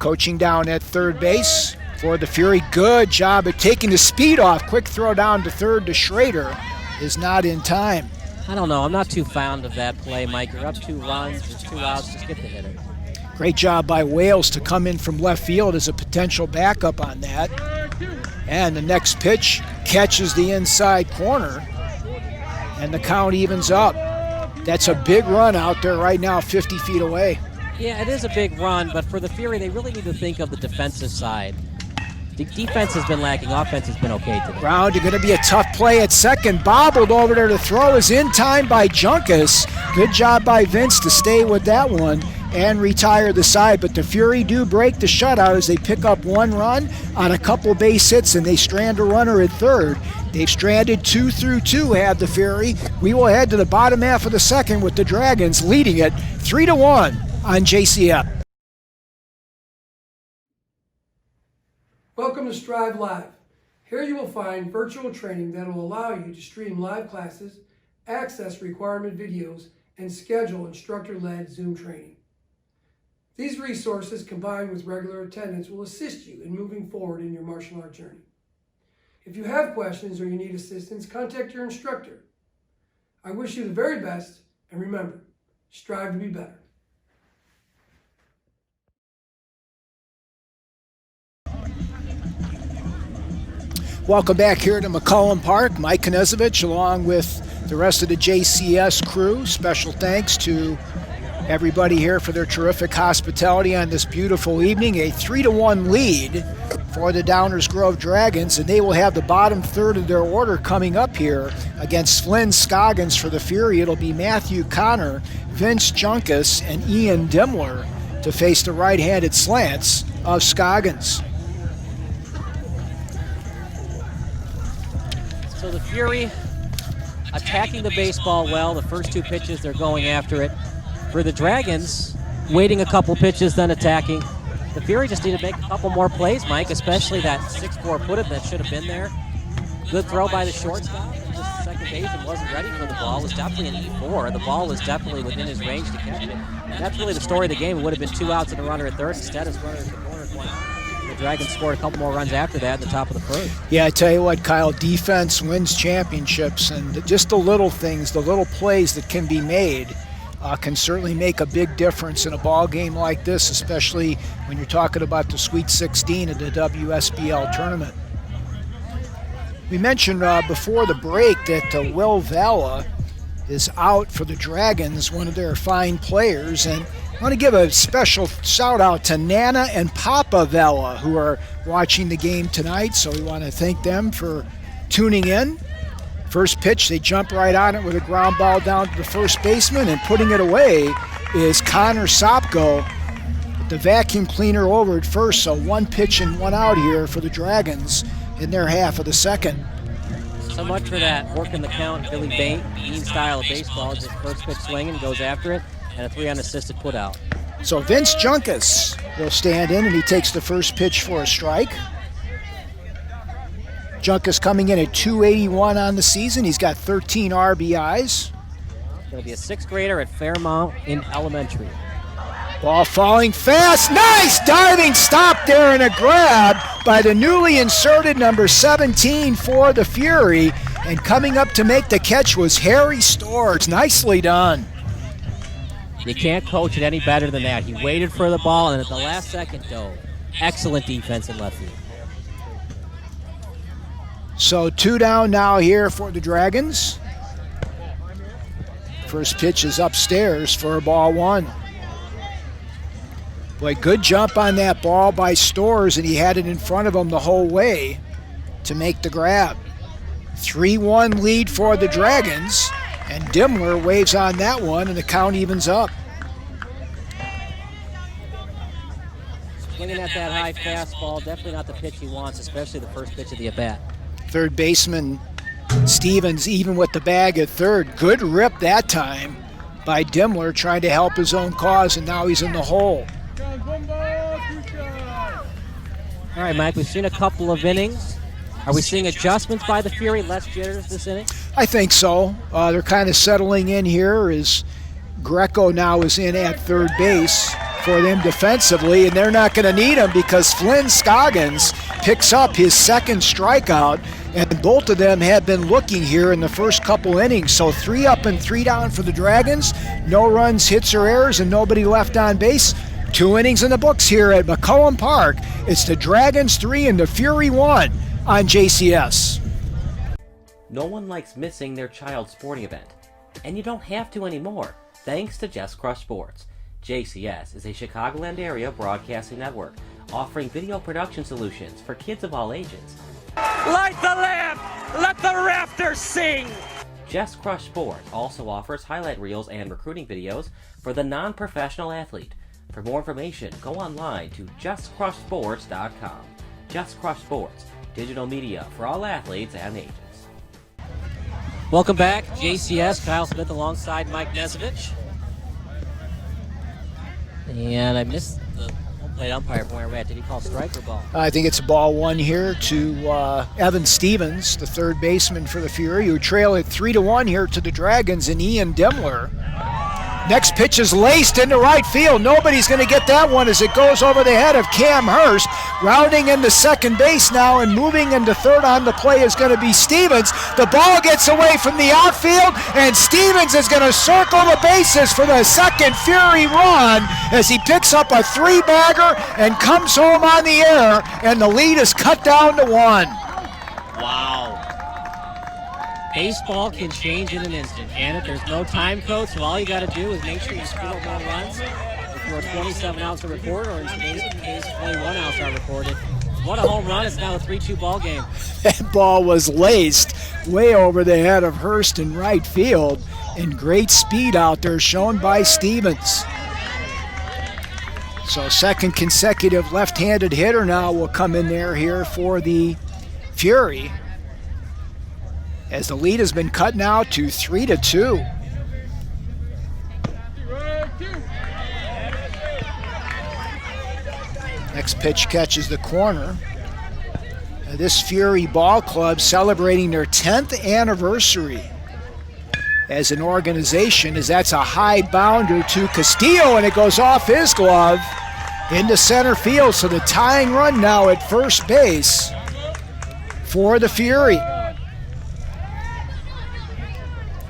coaching down at third base for the Fury. Good job at taking the speed off. Quick throw down to third to Schrader is not in time. I don't know. I'm not too fond of that play, Mike. You're up 2 runs, there's 2 outs. Just get the hitter. Great job by Wales to come in from left field as a potential backup on that. And the next pitch catches the inside corner, and the count evens up. That's a big run out there right now, 50 feet away. Yeah, it is a big run, but for the Fury, they really need to think of the defensive side. The defense has been lacking. Offense has been okay today. Ground, going to be a tough play at second. Bobbled over there to throw is in time by Junkus. Good job by Vince to stay with that one and retire the side. But the Fury do break the shutout as they pick up 1 run on a couple base hits, and they strand a runner at third. They've stranded 2 through 2, have the Fury. We will head to the bottom half of the second with the Dragons leading it 3-1 on JCF. Welcome to Strive Live. Here you will find virtual training that will allow you to stream live classes, access requirement videos, and schedule instructor-led Zoom training. These resources, combined with regular attendance, will assist you in moving forward in your martial art journey. If you have questions or you need assistance, contact your instructor. I wish you the very best, and remember, strive to be better. Welcome back here to McCollum Park. Mike Knezovich along with the rest of the JCS crew. Special thanks to everybody here for their terrific hospitality on this beautiful evening. A 3-1 lead for the Downers Grove Dragons, and they will have the bottom third of their order coming up here against Flynn Scoggins for the Fury. It'll be Matthew Connor, Vince Junkus, and Ian Dimmler to face the right-handed slants of Scoggins. So the Fury attacking the baseball well. The first 2 pitches, they're going after it. For the Dragons, waiting a couple pitches, then attacking. The Fury just need to make a couple more plays, Mike, especially that 6-4 put-it that should have been there. Good throw by the shortstop. Just second baseman wasn't ready for the ball. It was definitely an E4. The ball was definitely within his range to catch it. And that's really the story of the game. It would have been 2 outs and a runner at third. Instead, it's runner at the corner. The Dragons scored a couple more runs after that at the top of the first. Yeah, I tell you what, Kyle, defense wins championships, and just the little things, the little plays that can be made can certainly make a big difference in a ball game like this, especially when you're talking about the Sweet 16 of the WSBL tournament. We mentioned before the break that Will Vela is out for the Dragons, one of their fine players, and I want to give a special shout out to Nana and Papa Vela, who are watching the game tonight, so we want to thank them for tuning in. First pitch, they jump right on it with a ground ball down to the first baseman, and putting it away is Connor Sopko with the vacuum cleaner over at first, so 1 pitch and 1 out here for the Dragons in their half of the second. So much for that working the count, Billy Bean style of baseball. Just first pitch swinging, goes after it, and a 3 unassisted put out. So Vince Junkus will stand in, and he takes the first pitch for a strike. Junkus coming in at 281 on the season. He's got 13 RBIs. Going to be a 6th grader at Fairmount in elementary. Ball falling fast. Nice diving stop there and a grab by the newly inserted number 17 for the Fury. And coming up to make the catch was Harry Storrs. Nicely done. You can't coach it any better than that. He waited for the ball and at the last second dove. Excellent defense in left field. So 2 down now here for the Dragons. First pitch is upstairs for ball 1. Boy, good jump on that ball by Storrs, and he had it in front of him the whole way to make the grab. 3-1 lead for the Dragons, and Dimmler waves on that one, and the count evens up. Swinging at that high fastball, definitely not the pitch he wants, especially the first pitch of the at-bat. Third baseman Stevens even with the bag at third. Good rip that time by Dimmler trying to help his own cause, and now he's in the hole. All right, Mike, we've seen a couple of innings. Are we seeing adjustments by the Fury, less jitters this inning? I think so. They're kind of settling in here as Greco now is in at third base for them defensively, and they're not going to need him because Flynn Scoggins picks up his 2nd strikeout, and both of them have been looking here in the first couple innings. So 3 up and 3 down for the Dragons. No runs, hits, or errors, and nobody left on base. 2 innings in the books here at McCollum Park. It's the Dragons 3 and the Fury 1 on JCS. No one likes missing their child's sporting event, and you don't have to anymore, thanks to Just Crush Sports. JCS is a Chicagoland area broadcasting network offering video production solutions for kids of all ages. Light the lamp! Let the rafters sing! Just Crush Sports also offers highlight reels and recruiting videos for the non-professional athlete. For more information, go online to justcrushsports.com. Just Crush Sports, digital media for all athletes and ages. Welcome back, JCS. Kyle Smith alongside Mike Nesovich. And I missed the home plate umpire from where we're at. Did he call strike or ball? I think it's ball 1 here to Evan Stevens, the third baseman for the Fury, who trail it 3-1 here to the Dragons and Ian Dimmler. Next pitch is laced into right field. Nobody's going to get that one as it goes over the head of Cam Hurst. Rounding into second base now and moving into third on the play is going to be Stevens. The ball gets away from the outfield, and Stevens is going to circle the bases for the second Fury run as he picks up a 3-bagger and comes home on the air, and the lead is cut down to 1. Wow. Baseball can change in an instant, and if there's no time code, so all you got to do is make sure you score more runs. If you're 27 outs to record, or in today's case, 21 outs are recorded. What a home run. It's now a 3-2 ball game. That ball was laced way over the head of Hurst in right field, and great speed out there shown by Stevens. So second consecutive left-handed hitter now will come in there here for the Fury, as the lead has been cut now to 3-2. Next pitch catches the corner. This Fury ball club celebrating their 10th anniversary as an organization, as that's a high bounder to Castillo, and it goes off his glove. into center field. So the tying run now at first base for the Fury.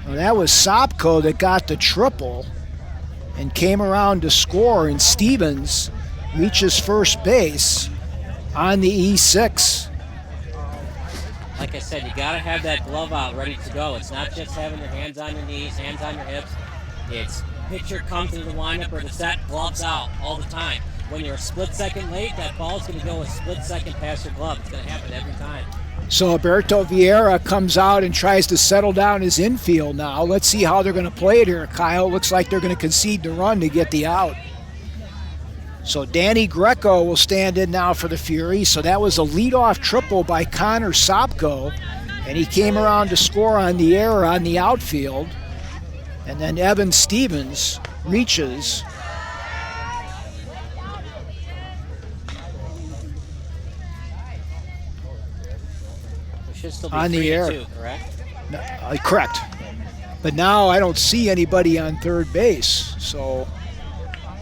Well, that was Sopko that got the triple and came around to score, and Stevens reaches first base on the E6. Like I said, you got to have that glove out ready to go. It's not just having your hands on your knees, hands on your hips. It's pitcher comes into the windup or the set, gloves out all the time. When you're a split second late, that ball's going to go a split second past your glove. It's going to happen every time. So Alberto Vieira comes out and tries to settle down his infield now. Let's see how they're going to play it here, Kyle. Looks like they're going to concede the run to get the out. So Danny Greco will stand in now for the Fury. So that was a leadoff triple by Connor Sopko, and he came around to score on the error on the outfield. And then Evan Stevens reaches. Should still be on the air. 3-2, correct? No, correct. But now I don't see anybody on third base. So,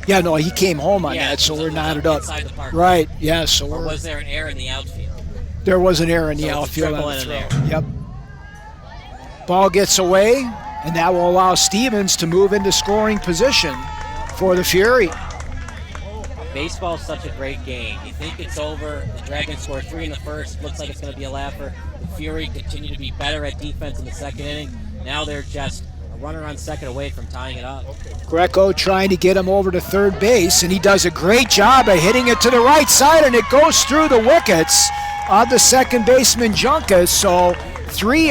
yeah, no, he came home on that, so we're knotted up. Right, yeah. So or was there an error in the outfield? There was an error in the outfield on the throw. Yep. Ball gets away, and that will allow Stevens to move into scoring position for the Fury. Baseball's such a great game. You think it's over. The Dragons score 3 in the first. Looks like it's going to be a laugher. The Fury continue to be better at defense in the second inning. Now they're just a runner on second away from tying it up. Greco trying to get him over to third base, and he does a great job of hitting it to the right side, and it goes through the wickets of the second baseman Junkas. So three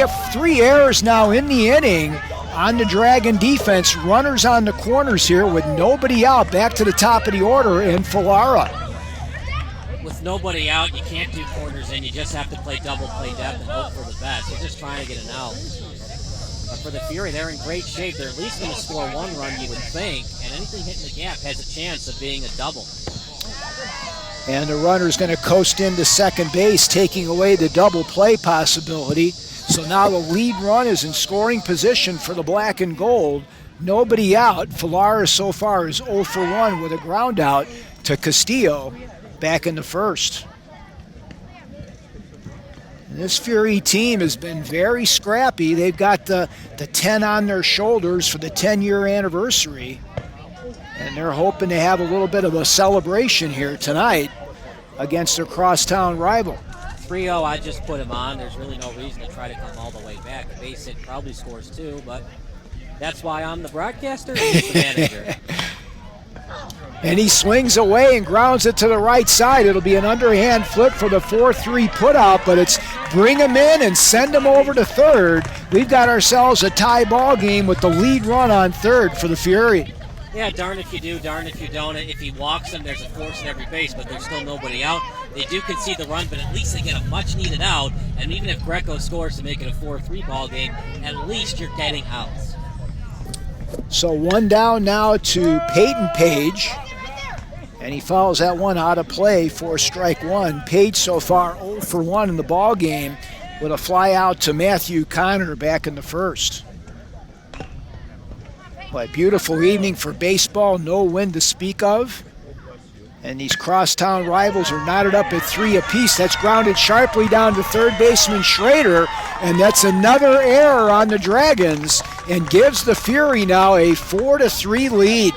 errors now in the inning on the Dragon defense. Runners on the corners here with nobody out. Back to the top of the order in Falara. With nobody out, you can't do corners in. You just have to play double play depth and hope for the best. They're just trying to get an out. But for the Fury, they're in great shape. They're at least going to score one run, you would think, and anything hitting the gap has a chance of being a double. And the runner's going to coast into second base, taking away the double play possibility. So now the lead run is in scoring position for the black and gold. Nobody out. Falara so far is 0 for 1 with a ground out to Castillo back in the first. And this Fury team has been very scrappy. They've got the 10 on their shoulders for the 10-year anniversary. And they're hoping to have a little bit of a celebration here tonight against their crosstown rival. 3-0, I just put him on. There's really no reason to try to come all the way back. The base hit probably scores 2, but that's why I'm the broadcaster and he's the manager. And he swings away and grounds it to the right side. It'll be an underhand flip for the 4-3 putout, but it's bring him in and send him over to third. We've got ourselves a tie ball game with the lead run on third for the Fury. Yeah, darn if you do, darn if you don't. If he walks him, there's a force in every base, but there's still nobody out. They do concede the run, but at least they get a much-needed out. And even if Greco scores to make it a 4-3 ball game, at least you're getting outs. So one down now to Peyton Page, and he fouls that one out of play for strike one. Page so far 0 for 1 in the ball game with a fly out to Matthew Connor back in the first. But beautiful evening for baseball, no wind to speak of. And these crosstown rivals are knotted up at 3 apiece. That's grounded sharply down to third baseman Schrader, and that's another error on the Dragons and gives the Fury now a 4-3 lead.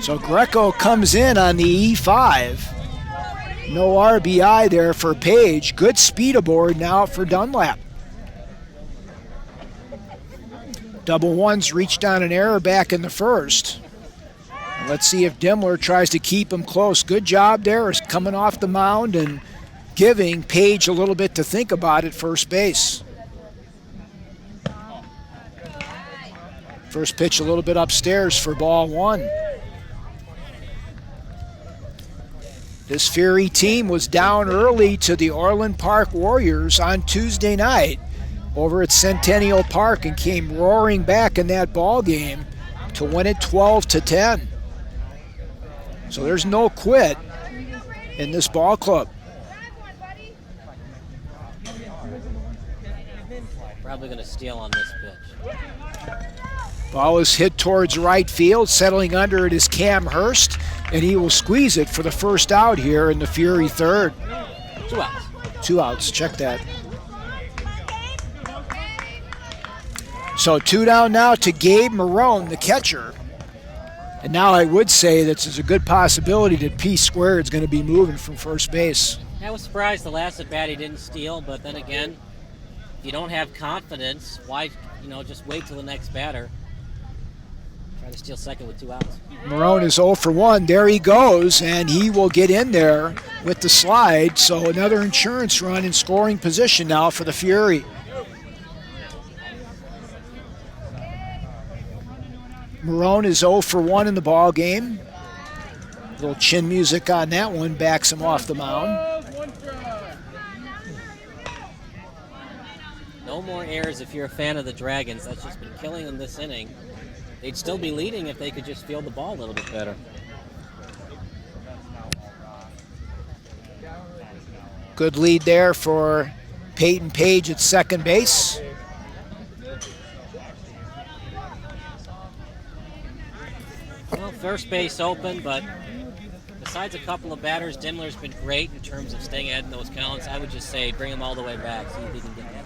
So Greco comes in on the E5. No RBI there for Page. Good speed aboard now for Dunlap. Double ones reached on an error back in the first. And let's see if Dimmler tries to keep him close. Good job there, is coming off the mound and giving Page a little bit to think about at first base. First pitch a little bit upstairs for ball one. This Fury team was down early to the Orland Park Warriors on Tuesday night over at Centennial Park and came roaring back in that ball game to win it 12-10. So there's no quit in this ball club. Probably going to steal on this pitch. Ball is hit towards right field. Settling under it is Cam Hurst, and he will squeeze it for the first out here in the Fury third. 2 outs. 2 outs, check that. So 2 down now to Gabe Marone, the catcher. And now I would say that there's a good possibility that P Squared is going to be moving from first base. I was surprised the last at bat he didn't steal, but then again, if you don't have confidence, why, just wait till the next batter. Try to steal second with 2 outs. Marone is 0 for 1. There he goes, and he will get in there with the slide. So another insurance run in scoring position now for the Fury. Marone is 0 for 1 in the ball game. A little chin music on that one backs him off the mound. No more errors if you're a fan of the Dragons. That's just been killing them this inning. They'd still be leading if they could just field the ball a little bit better. Good lead there for Peyton Page at second base. Well, first base open, but besides a couple of batters, Dimmler's been great in terms of staying ahead in those counts. I would just say bring him all the way back, see if he can get that.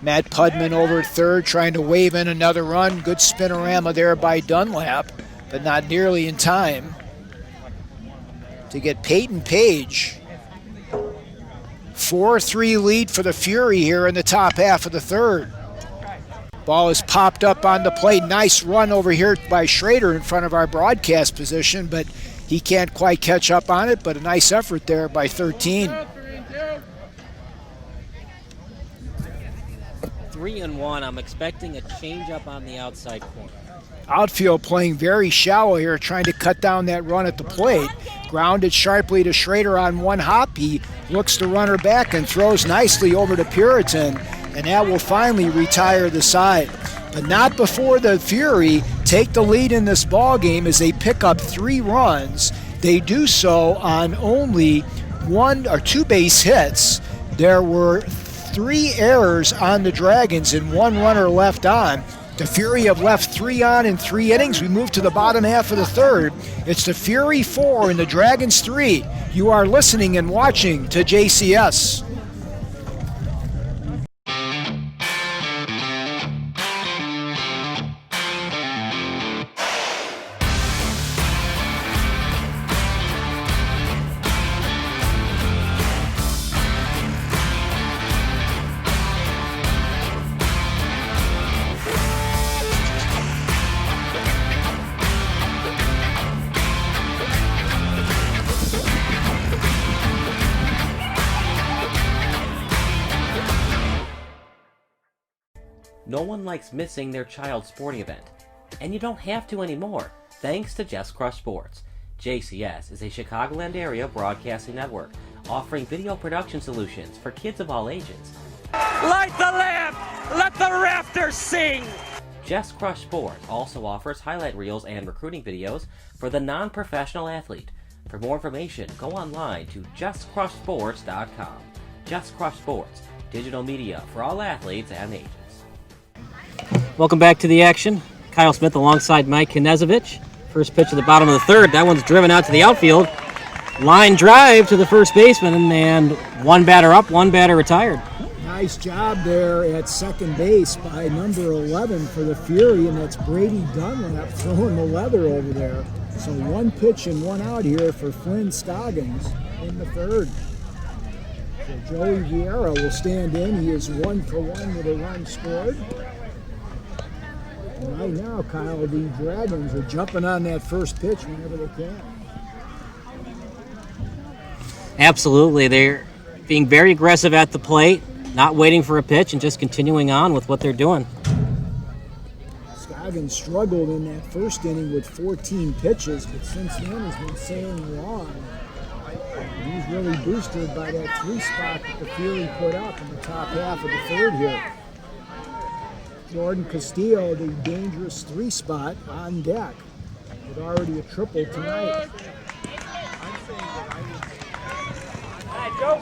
Matt Pudman over at third, trying to wave in another run. Good spinorama there by Dunlap, but not nearly in time to get Peyton Page. 4-3 lead for the Fury here in the top half of the third. Ball is popped up on the plate. Nice run over here by Schrader in front of our broadcast position, but he can't quite catch up on it, but a nice effort there by 13. 3-1. I'm expecting a change-up on the outside corner. Outfield playing very shallow here, trying to cut down that run at the plate. Grounded sharply to Schrader on one hop. He looks the runner back and throws nicely over to Puritan, and that will finally retire the side. But not before the Fury take the lead in this ball game as they pick up 3 runs. They do so on only 1 or 2 base hits. There were 3 errors on the Dragons and 1 runner left on. The Fury have left 3 on in 3 innings. We move to the bottom half of the third. It's the Fury 4 and the Dragons 3. You are listening and watching to JCS. No one likes missing their child's sporting event, and you don't have to anymore, thanks to Just Crush Sports. JCS is a Chicagoland area broadcasting network offering video production solutions for kids of all ages. Light the lamp! Let the rafters sing! Just Crush Sports also offers highlight reels and recruiting videos for the non-professional athlete. For more information, go online to justcrushsports.com. Just Crush Sports, digital media for all athletes and ages. Welcome back to the action. Kyle Smith alongside Mike Knezovich. First pitch at the bottom of the third. That one's driven out to the outfield. Line drive to the first baseman, and 1 batter up, 1 batter retired. Nice job there at second base by number 11 for the Fury, and that's Brady Dunlap throwing the leather over there. So 1 pitch and 1 out here for Flynn Scoggins in the third. So Joey Vieira will stand in. He is 1 for 1 with a run scored. And right now, Kyle, the Dragons are jumping on that first pitch whenever they can. Absolutely. They're being very aggressive at the plate, not waiting for a pitch, and just continuing on with what they're doing. Scoggins struggled in that first inning with 14 pitches, but since then has been sailing along. He's really boosted by that 3 spot that the Fury put up in the top half of the third here. Jordan Castillo, the dangerous 3 spot on deck, with already a triple tonight.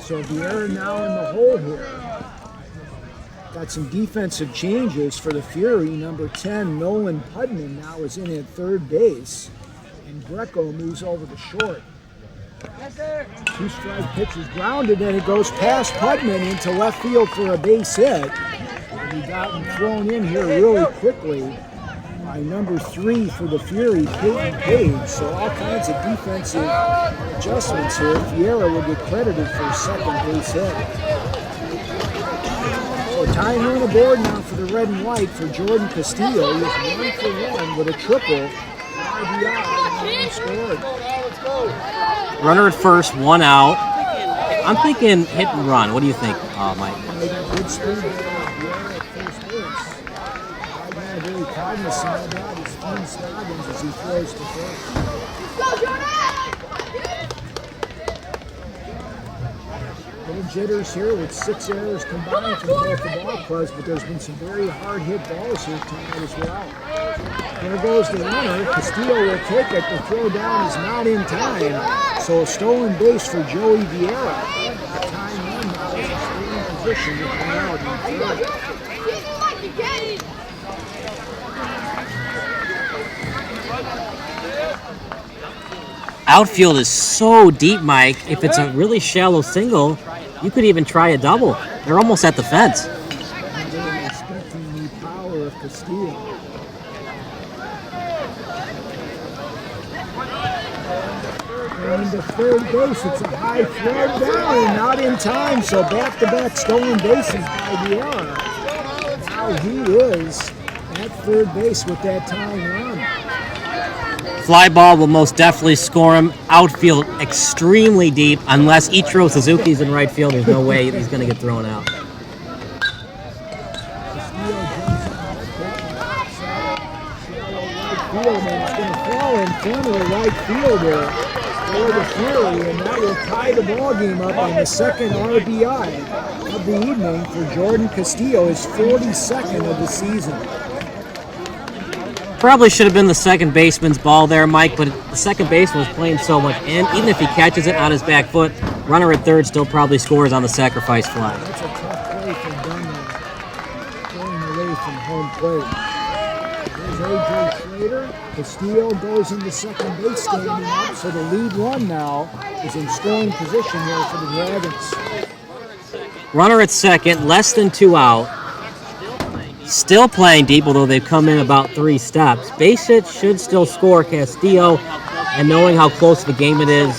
So Vieira now in the hole here. Got some defensive changes for the Fury. Number 10, Nolan Pudman, now is in at third base. And Greco moves over to short. Two-strike pitch is grounded, and it goes past Pudman into left field for a base hit. And he got him thrown in here really quickly by number 3 for the Fury, Peyton Page. So all kinds of defensive adjustments here. Fiera will get credited for a second base hit. So tying on the board now for the red and white for Jordan Castillo. He is 1-for-1 with a triple. RBI scored. Runner at first, 1 out. I'm thinking hit and run. What do you think, Mike? Good speed there at first base. Right now, very cognizant of that is Dean Scoggins as he throws to first. Little jitters here with 6 errors combined from both the ball clubs, but there's been some very hard hit balls here tonight as well. There goes the runner. Castillo will take it. The throw down is not in time. So a stolen base for Joey Vieira. The time run now is a stealing position with one out in third. Outfield is so deep, Mike. If it's a really shallow single, you could even try a double. They're almost at the fence. They're expecting the power of Castillo. And to third base, it's a high throw down, not in time, so back-to-back stolen bases by Vieira. Now he is at third base with that tying run. Fly ball will most definitely score him. Outfield extremely deep. Unless Ichiro Suzuki's in right field, there's no way he's going to get thrown out. Field, and it's going to fall in front of the right fielder for the Fury, and that will tie the ball game up on the second RBI of the evening for Jordan Castillo, his 42nd of the season. Probably should have been the second baseman's ball there, Mike, but the second baseman was playing so much in. Even if he catches it on his back foot, runner at third still probably scores on the sacrifice fly. That's a tough play from Dunlap, going away from home plate. There's A.J. Schrader. Castillo goes into second base standing up, so the lead run now is in scoring position here for the Dragons. Runner at second, less than 2 out. Still playing deep, although they've come in about 3 steps. Base hit should still score Castillo, and knowing how close the game it is,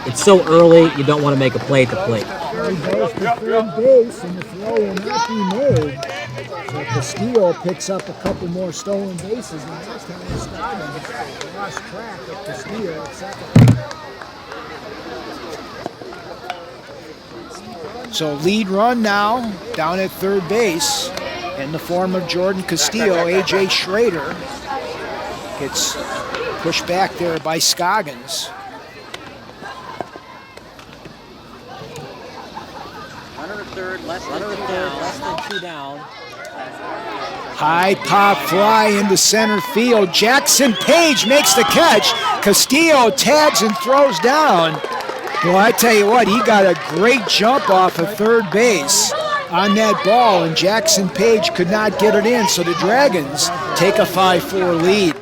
it's so early, you don't want to make a play at the plate. He goes to third base, and the throw will not be made. So Castillo picks up a couple more stolen bases, and that's kind of Scoggins lost track of Castillo at second. So lead run now down at third base in the form of Jordan Castillo. A.J. Schrader gets pushed back there by Scoggins. Runner at third, less than 2 down. High pop fly into center field. Jackson Page makes the catch. Castillo tags and throws down. Well, I tell you what, he got a great jump off of third base on that ball, and Jackson Page could not get it in, so the Dragons take a 5-4 lead.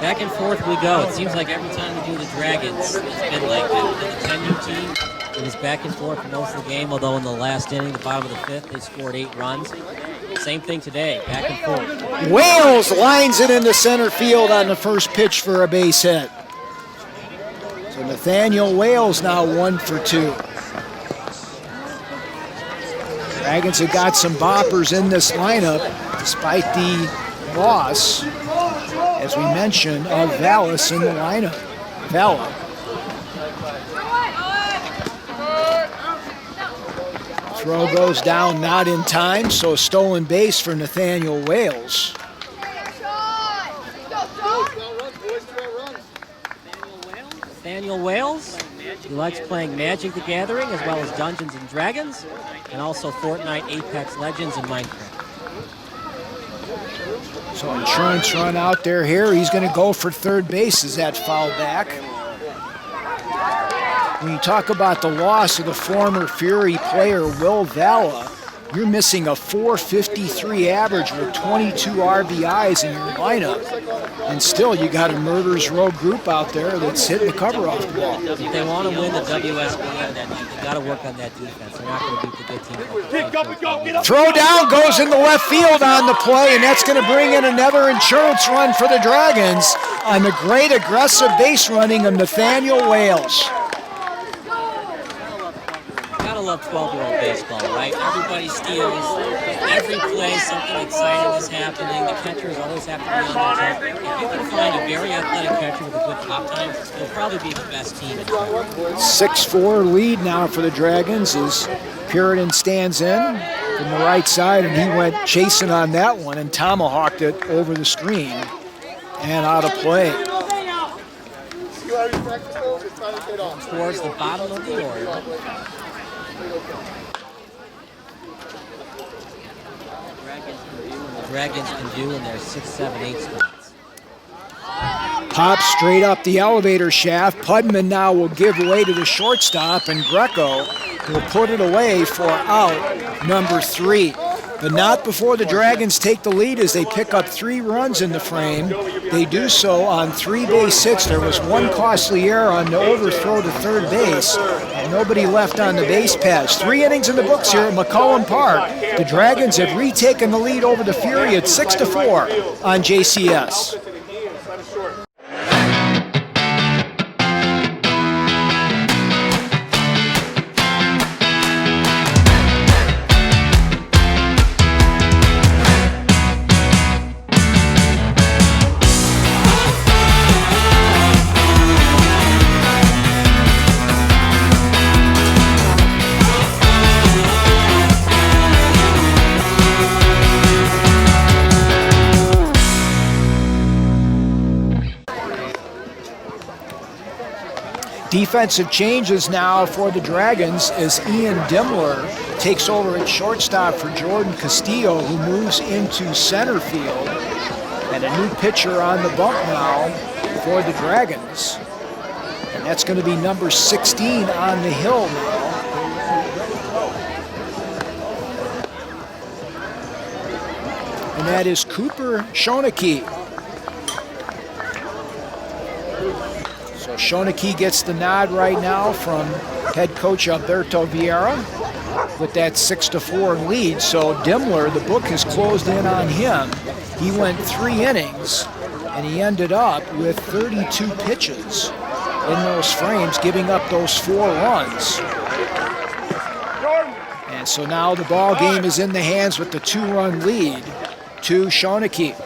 Back and forth we go. It seems like every time we do the Dragons, it's been like the 10U team. It was back and forth for most of the game, although in the last inning, the bottom of the 5th, they scored 8 runs. Same thing today, back and forth. Wales lines it into center field on the first pitch for a base hit. So Nathaniel Wales now 1 for 2. Dragons have got some boppers in this lineup, despite the loss, as we mentioned, of Vallis in the lineup. Vela. Throw goes down, not in time, so a stolen base for Nathaniel Wales. Nathaniel Wales, he likes playing Magic the Gathering as well as Dungeons and Dragons, and also Fortnite, Apex Legends, and Minecraft. So insurance run out there here. He's going to go for third base as that foul back. When you talk about the loss of the former Fury player Will Vela, You're missing a .453 average with 22 RBIs in your lineup. And still, you got a murderer's row group out there that's hitting the cover off the ball. If they want to win the WSBL, they got to work on that defense. They're not going to beat the good team. Throw down goes in the left field on the play, and that's going to bring in another insurance run for the Dragons on the great aggressive base running of Nathaniel Wales. Gotta love 12-year-old baseball, right? Everybody steals. Every play, something exciting is happening. The catchers always have to be on their toes. If you can find a very athletic catcher with a good pop time, they'll probably be the best team. 6-4 lead now for the Dragons as Puritan stands in from the right side, and he went chasing on that one and tomahawked it over the screen and out of play. Towards the bottom of the order. The Dragons can do in their 6, 7, 8 spots. Pop straight up the elevator shaft. Pudman now will give way to the shortstop, and Greco will put it away for out number 3. But not before the Dragons take the lead as they pick up 3 runs in the frame. They do so on 3 base hits. There was one costly error on the overthrow to third base, and nobody left on the base paths. 3 innings in the books here at McCollum Park. The Dragons have retaken the lead over the Fury at 6-4 on JCS. Defensive changes now for the Dragons as Ian Dimmler takes over at shortstop for Jordan Castillo, who moves into center field. And a new pitcher on the bump now for the Dragons. And that's going to be number 16 on the hill now. And that is Cooper Schoeneke. So Schoeneke gets the nod right now from head coach Alberto Vieira with that 6-4 lead. So Dimmler, the book has closed in on him. He went 3 innings, and he ended up with 32 pitches in those frames, giving up those 4 runs. And so now the ball game is in the hands with the 2-run lead to Schoeneke.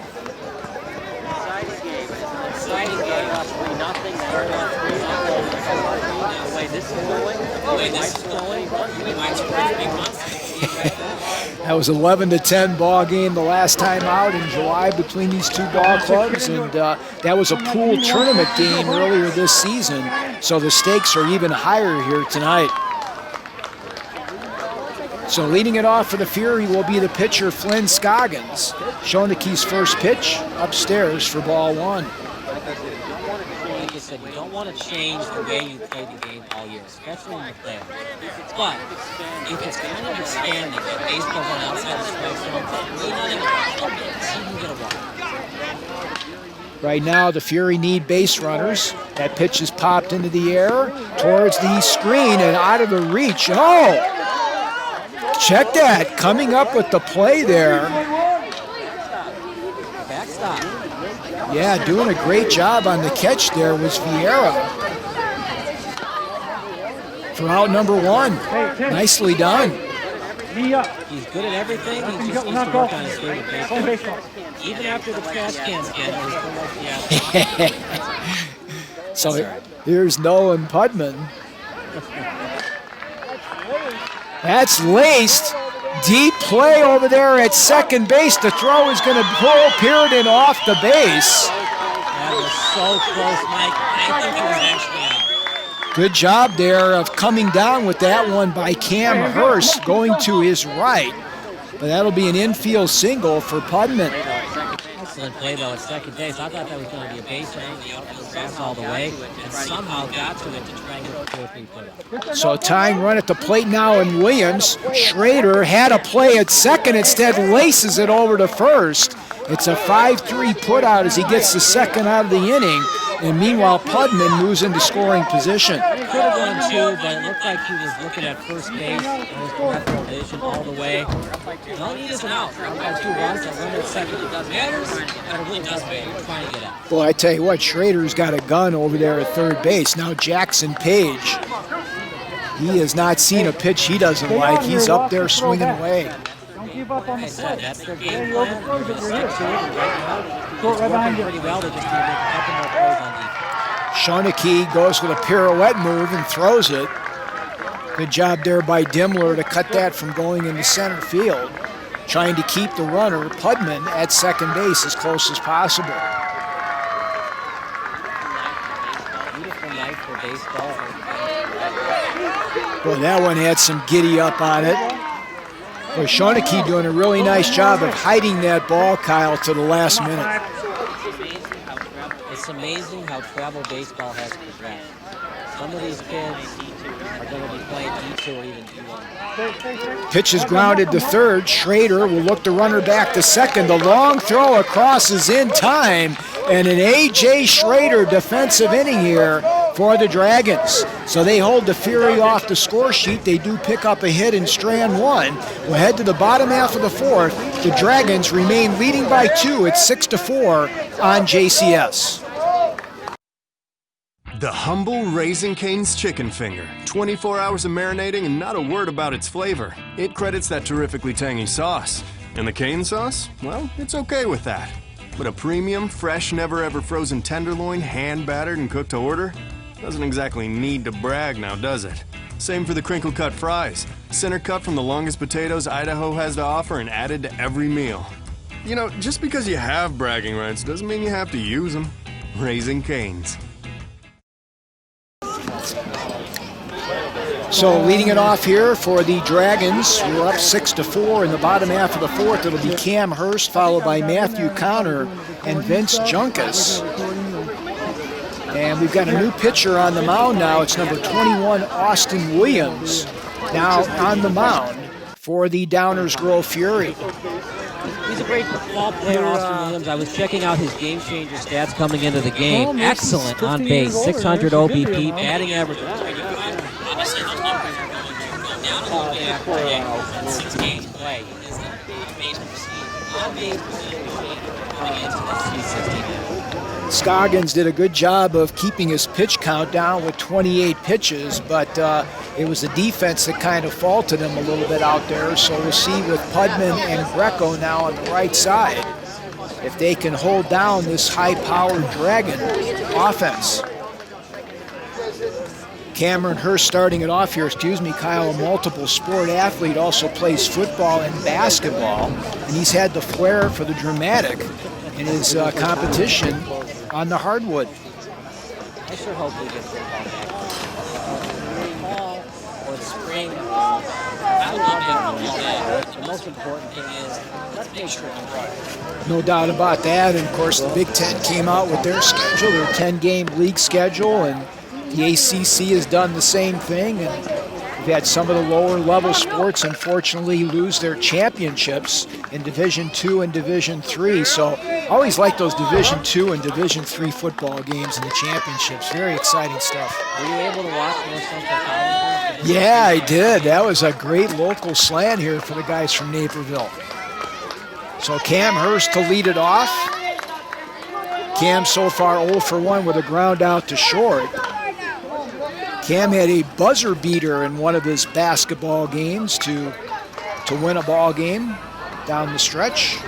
That was 11-10 ball game the last time out in July between these 2 ball clubs, and that was a pool tournament game earlier this season, so the stakes are even higher here tonight. So leading it off for the Fury will be the pitcher Flynn Scoggins. Schoeneke's first pitch upstairs for ball 1. Like you said, you don't want to change the way you play the game all year, especially when you play. But if it's kind of expanding, like baseball's on outside the strike zone, lean on it, see if you can get a walk. Right now, the Fury need base runners. That pitch is popped into the air towards the screen and out of the reach. Oh! Check that. Coming up with the play there. Backstop. Yeah, doing a great job on the catch there was Vieira. For out number 1. Nicely done. He's good at everything. He just needs to work on his game with baseball. Even after the trash can scandal, he's still like, yeah. So here's Nolan Pudman. That's laced. Deep play over there at second base. The throw is going to pull Puritan off the base. That was so close, Mike. I think it was actually out. Good job there of coming down with that one by Cam Hurst going to his right. But that'll be an infield single for Pudman. excellent play, though, at second base. I thought that was going to be a base pass all the way, and somehow got to it to try and get 2 or 3 put up. So tying run at the plate now in Williams. Schrader had a play at second, instead laces it over to first. It's a 5-3 putout as he gets the second out of the inning. And meanwhile, Pudman moves into scoring position. Could have gone 2, but it looked like he was looking at first base and his peripheral vision all the way. All he is an out. I've got 2 runs. I run at second. It does matters, but it really does matter. Trying to get out. Boy, I tell you what, Schrader's got a gun over there at third base. Now Jackson Page. He has not seen a pitch he doesn't like. He's up there swinging away. Don't give up on the play. That's their game plan. They're going to stick to it, and right now, it's working pretty well. They just need to make a couple more plays on defense. Schoeneke goes with a pirouette move and throws it. Good job there by Dimmler to cut that from going into center field. Trying to keep the runner, Pudman, at second base as close as possible. Beautiful night for baseball. Boy, that one had some giddy up on it. Boy, Schoeneke doing a really nice job of hiding that ball, Kyle, to the last minute. It's amazing how travel baseball has progressed. Some of these kids are going to be playing D2 or even D1. Pitch is grounded to third. Schrader will look the runner back to second. The long throw across is in time. And an A.J. Schrader defensive inning here for the Dragons. So they hold the Fury off the score sheet. They do pick up a hit in strand 1. We'll head to the bottom half of the 4th. The Dragons remain leading by 2 at 6-4 on JCS. The humble Raising Cane's chicken finger. 24 hours of marinating and not a word about its flavor. It credits that terrifically tangy sauce. And the cane sauce? Well, it's okay with that. But a premium, fresh, never-ever frozen tenderloin, hand-battered and cooked to order? Doesn't exactly need to brag now, does it? Same for the crinkle-cut fries. Center cut from the longest potatoes Idaho has to offer and added to every meal. You know, just because you have bragging rights doesn't mean you have to use them. Raising Cane's. So leading it off here for the Dragons, we're up 6-4 in the bottom half of the 4th. It'll be Cam Hurst followed by Matthew Connor and Vince Junkus. And we've got a new pitcher on the mound now. It's number 21, Austin Williams, now on the mound for the Downers Grove Fury. He's a great ball player, Austin Williams. I was checking out his game changer stats coming into the game. Excellent on base, 600 OBP, batting average. Obviously, those numbers are going to go down a little bit after 6 games play. He is the amazing on-base percentage coming into the C16. Scoggins did a good job of keeping his pitch count down with 28 pitches, but it was the defense that kind of faulted him a little bit out there. So we'll see with Pudman and Greco now on the right side if they can hold down this high-powered Dragon offense. Cameron Hurst starting it off here. Kyle, a multiple sport athlete, also plays football and basketball, and he's had the flair for the dramatic in his competition on the hardwood. I sure hope we get football back. Fall or the spring. I love it. The most important thing is let's make sure it's right. No doubt about that. And of course, the Big Ten came out with their schedule, their 10-game league schedule, and the ACC has done the same thing. And we've had some of the lower level sports, unfortunately, lose their championships in Division II and Division III. So I always like those Division II and Division III football games and the championships. Very exciting stuff. Were you able to watch more Central College? Yeah, I did. That was a great local slant here for the guys from Naperville. So Cam Hurst to lead it off. Cam so far 0 for 1 with a ground out to short. Cam had a buzzer beater in one of his basketball games to win a ball game down the stretch.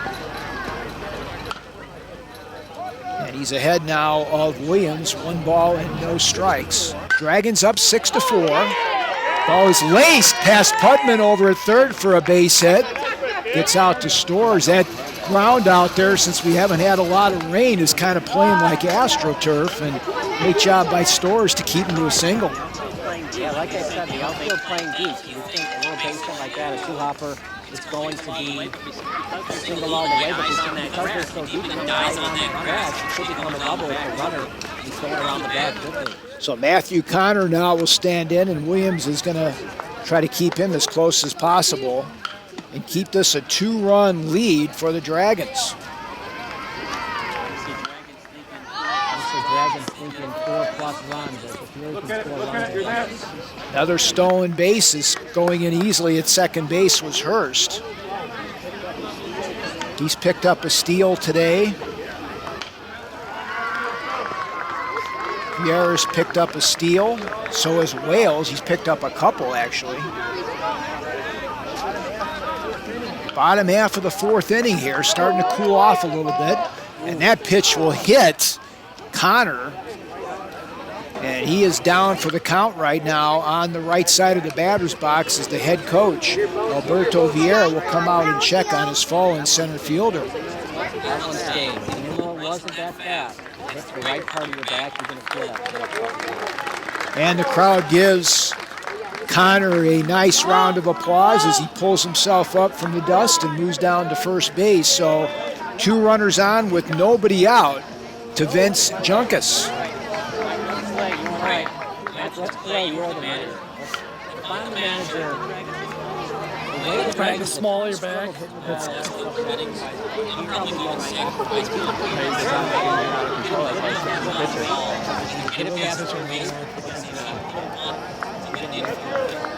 And he's ahead now of Williams, 1 ball and no strikes. Dragons up 6-4. Ball is laced past Pudman over at third for a base hit. Gets out to Storrs. That ground out there, since we haven't had a lot of rain, is kind of playing like AstroTurf, and great job by Storrs to keep him to a single. Yeah, like I said, the outfield playing deep. You think a little baseball like that, a two-hopper it's going to be single all the way, but because they're so deep, guys on that grass, it could become a double if the runner is going around the bag quickly. So Matthew Connor now will stand in, and Williams is going to try to keep him as close as possible and keep this a 2-run lead for the Dragons. Dragons thinking 4+ runs. As the Fury can score runs. Another stolen base is going in easily at second base was Hurst. He's picked up a steal today. Pierre's picked up a steal. So has Wales. He's picked up a couple, actually. Bottom half of the fourth inning here, starting to cool off a little bit. And that pitch will hit Connor. And he is down for the count right now on the right side of the batter's box as the head coach, Alberto Vieira, will come out and check on his fallen center fielder. That one stayed. Even though it wasn't that fast, hit the right part of your back, you're going to feel that. And the crowd gives Connor a nice round of applause as he pulls himself up from the dust and moves down to first base. So 2 runners on with nobody out to Vince Junkus. Let's play. You're the manager. Find the manager. The smaller your bag.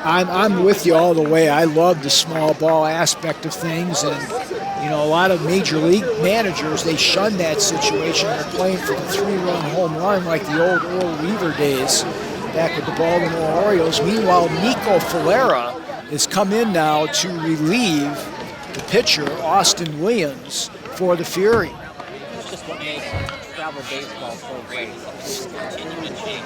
I'm with you all the way. I love the small ball aspect of things, and a lot of major league managers, they shun that situation. They're playing for the 3-run home run like the old Earl Weaver days back with the Baltimore Orioles. Meanwhile, Nico Falera has come in now to relieve the pitcher, Austin Williams, for the Fury. That's just what makes travel baseball so great. It's continue to change.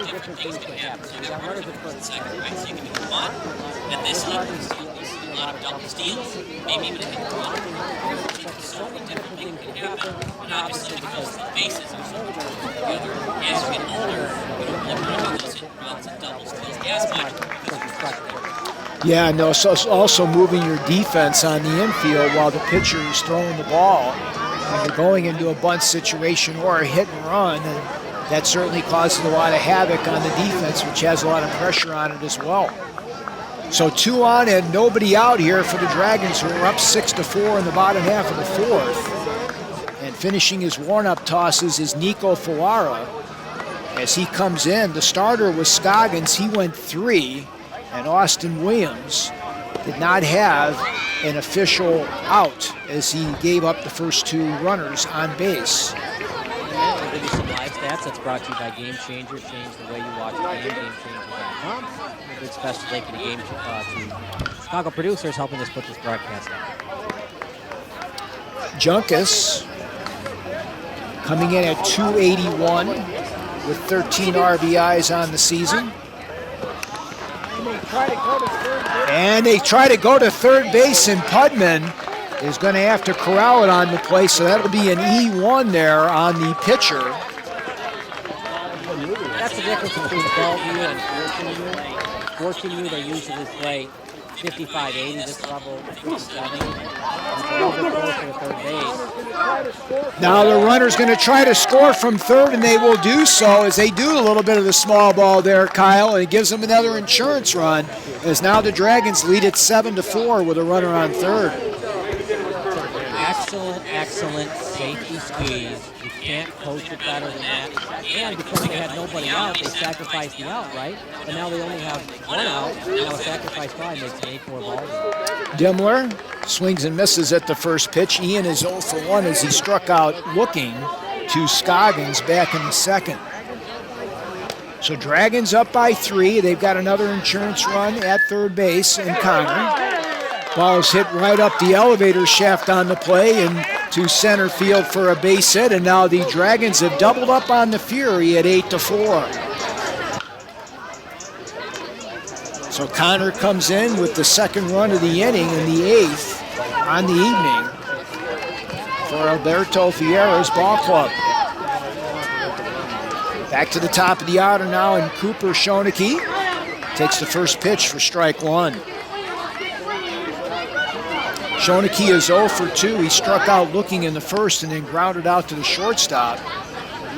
Different things can happen. So you got runners at first and second, right? So you can do one, and this one, a lot of double steals, maybe even a hit and run. So many different things can happen, and obviously because the bases are so together, as you get older, you don't look at those hit and runs and double steals as much because you're stuck. Yeah, no, so it's also moving your defense on the infield while the pitcher is throwing the ball. When you're going into a bunt situation or a hit and run, and that certainly causes a lot of havoc on the defense, which has a lot of pressure on it as well. So 2 on and nobody out here for the Dragons, who are up 6-4 in the bottom half of the fourth. And finishing his warm-up tosses is Nico Falera. As he comes in, the starter was Scoggins. He went 3, and Austin Williams did not have an official out as he gave up the first 2 runners on base. I'll give you some live stats. That's brought to you by Game Changer. Change the way you watch the game. GameChanger.com. A big special thank you to Chicago producers helping us put this broadcast out. Junkus coming in at 281 with 13 RBIs on the season. And they try to go to third base, and Pudman is going to have to corral it on the play, so that'll be an E1 there on the pitcher. That's the difference between Bellevue and 14U. They usually play 55, 80, this level 57. Now the runner's going to try to score from third, and they will do so as they do a little bit of the small ball there, Kyle, and it gives them another insurance run, as now the Dragons lead at 7-4 with a runner on third. Excellent safety squeeze. You can't coach it better than that. And because they had nobody out, they sacrificed the out, right? But now they only have 1 out. Now a sacrifice fly makes 8 more balls. Dimmler swings and misses at the first pitch. Ian is 0 for 1 as he struck out looking to Scoggins back in the second. So Dragons up by 3. They've got another insurance run at third base in Connor. Ball is hit right up the elevator shaft on the play and to center field for a base hit, and now the Dragons have doubled up on the Fury at 8-4. So Connor comes in with the second run of the inning and the 8th on the evening for Alberto Vieira's ball club. Back to the top of the order now, and Cooper Schoeneke takes the first pitch for strike one. Schoeneke is 0 for 2. He struck out looking in the first and then grounded out to the shortstop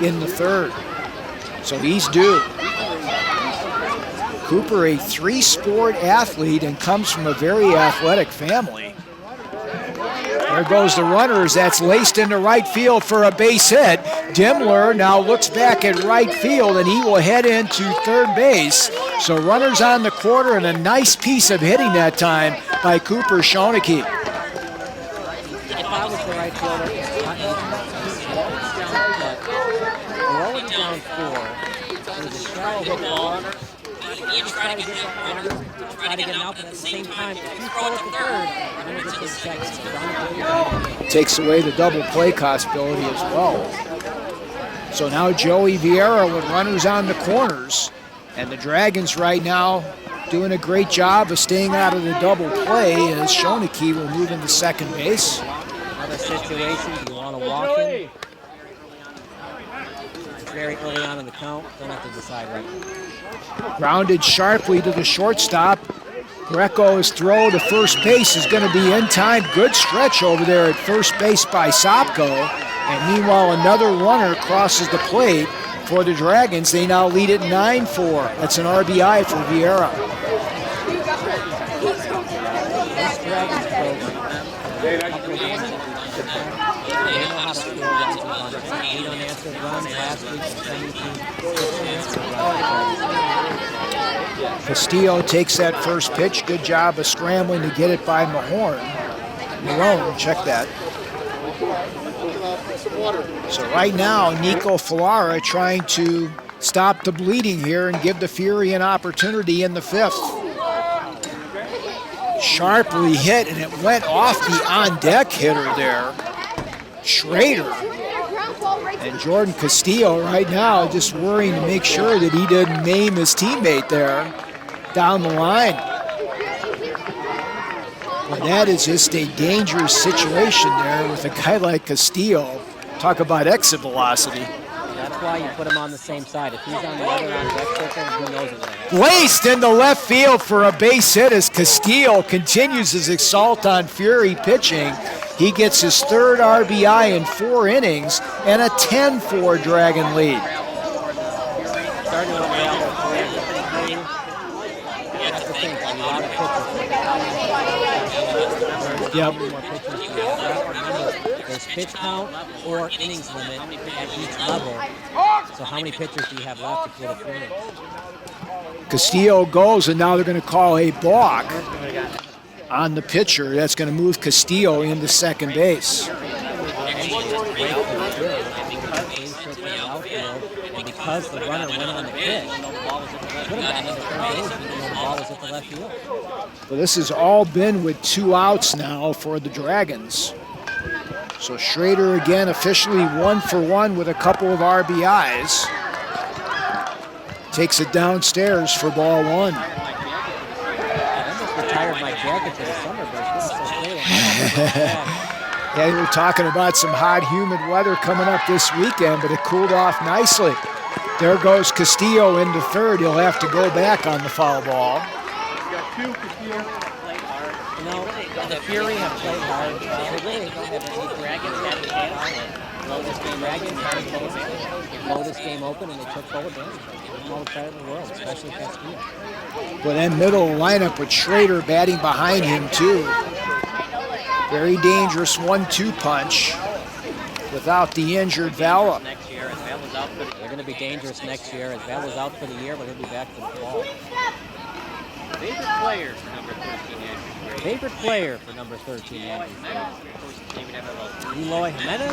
in the third. So he's due. Cooper, a three-sport athlete and comes from a very athletic family. There goes the runners. That's laced into right field for a base hit. Dimmler now looks back at right field, and he will head into third base. So runners on the quarter, and a nice piece of hitting that time by Cooper Schoeneke. If I was the right fielder, we're already down 4. It was a shallow hit ball. You try to get that runner, try to get him out, but at the same time, if you throw it to third, you're going to get his checks. Takes away the double play possibility as well. So now Joey Vieira with runners on the corners. And the Dragons right now doing a great job of staying out of the double play as Schoeneke will move into second base. Another situation, do you want to walk in? Very early on in the count, don't have to decide right now. Grounded sharply to the shortstop. Greco's throw to first base is going to be in time. Good stretch over there at first base by Sopko. And meanwhile, another runner crosses the plate for the Dragons. They now lead at 9-4. That's an RBI for Vieira. This Dragons program, they know how to score runs and runners. 8 unanswered runs last week, 22 Castillo takes that first pitch. Good job of scrambling to get it by Malone. Check that. So right now, Nico Falara trying to stop the bleeding here and give the Fury an opportunity in the 5th. Sharply hit, and it went off the on-deck hitter there, Schrader. And Jordan Castillo right now just worrying to make sure that he didn't maim his teammate there down the line. And that is just a dangerous situation there with a guy like Castillo. Talk about exit velocity. That's why you put him on the same side. If he's on the other on-deck circle, who knows what that is. Laced into left field for a base hit as Castillo continues his assault on Fury pitching. He gets his 3rd RBI in 4 innings and a 10-4 Dragon lead. Starting with Real, that's the thing, a lot of pitchers. Yep. There's pitch count or innings limit at each level. So how many pitchers do you have left to put a Fury? Castillo goes, and now they're going to call a balk on the pitcher. That's going to move Castillo into second base. And because the runner went on the pitch, could have gotten into third base when the ball was at the left field. Well, this has all been with 2 outs now for the Dragons. So Schrader again officially 1 for 1 with a couple of RBIs. Takes it downstairs for ball 1. I almost retired my jacket for the summer, but it's so cold. Yeah, we were talking about some hot, humid weather coming up this weekend, but it cooled off nicely. There goes Castillo into third. He'll have to go back on the foul ball. You know, the Fury have played hard. They really don't have any Dragons that can blow this game. Dragons had to blow this game open, and they took full advantage. All the credit in the world, especially Castillo. Well, that middle lineup with Schrader batting behind him, too. Very dangerous 1-2 punch without the injured Valla. They're going to be dangerous next year. As Valla's out for the year, but he'll be back for the fall. Favorite player for number 13 Andrews? Favorite player for number 13 Andrews? Eloy Jimenez?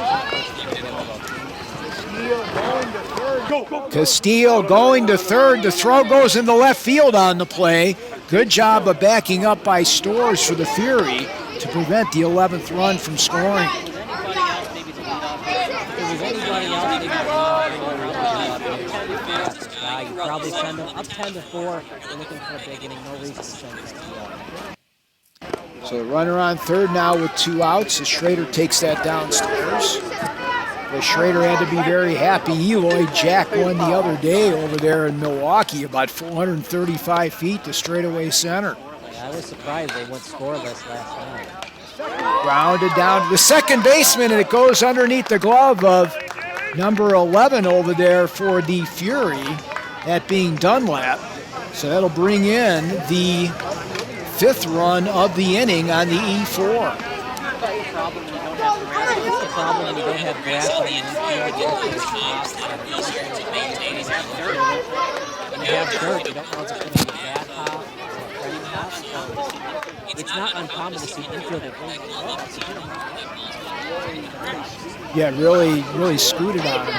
Castillo going to third. The throw goes into left field on the play. Good job of backing up by Stores for the Fury to prevent the 11th run from scoring. You probably send them up 10-4. You're looking for a big inning. No reason to send Castillo. So the runner on third now with 2 outs as Schrader takes that downstairs. But Schrader had to be very happy. Eloy Jack won the other day over there in Milwaukee, about 435 feet to straightaway center. I was surprised they went scoreless last night. Grounded down to the second baseman, and it goes underneath the glove of number 11 over there for the Fury, that being Dunlap. So that'll bring in the 5th run of the inning on the E4. It's the problem when you don't have grass on the infield. When you have dirt, you don't know if it's going to be a bad hop or a cutting hop. So it's not uncommon to see infielder bring it up. Yeah, really scooted on him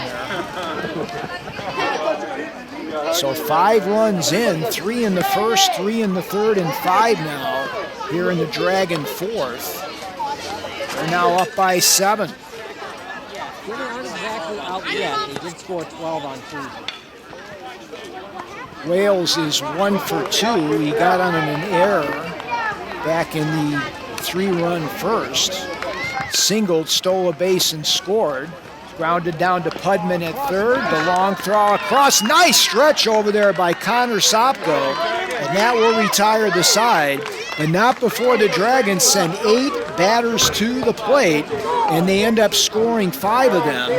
there. So 5 runs in, 3 in the first, 3 in the third, and 5 now here in the Dragon 4th. They're now up by 7. They aren't exactly out yet. They did score 12 on Tuesday. Wales is 1 for 2. He got on an error back in the 3-run first. Singled, stole a base, and scored. Grounded down to Pudman at third. The long throw across. Nice stretch over there by Connor Sopko. And that will retire the side. But not before the Dragons send 8 batters to the plate, and they end up scoring 5 of them.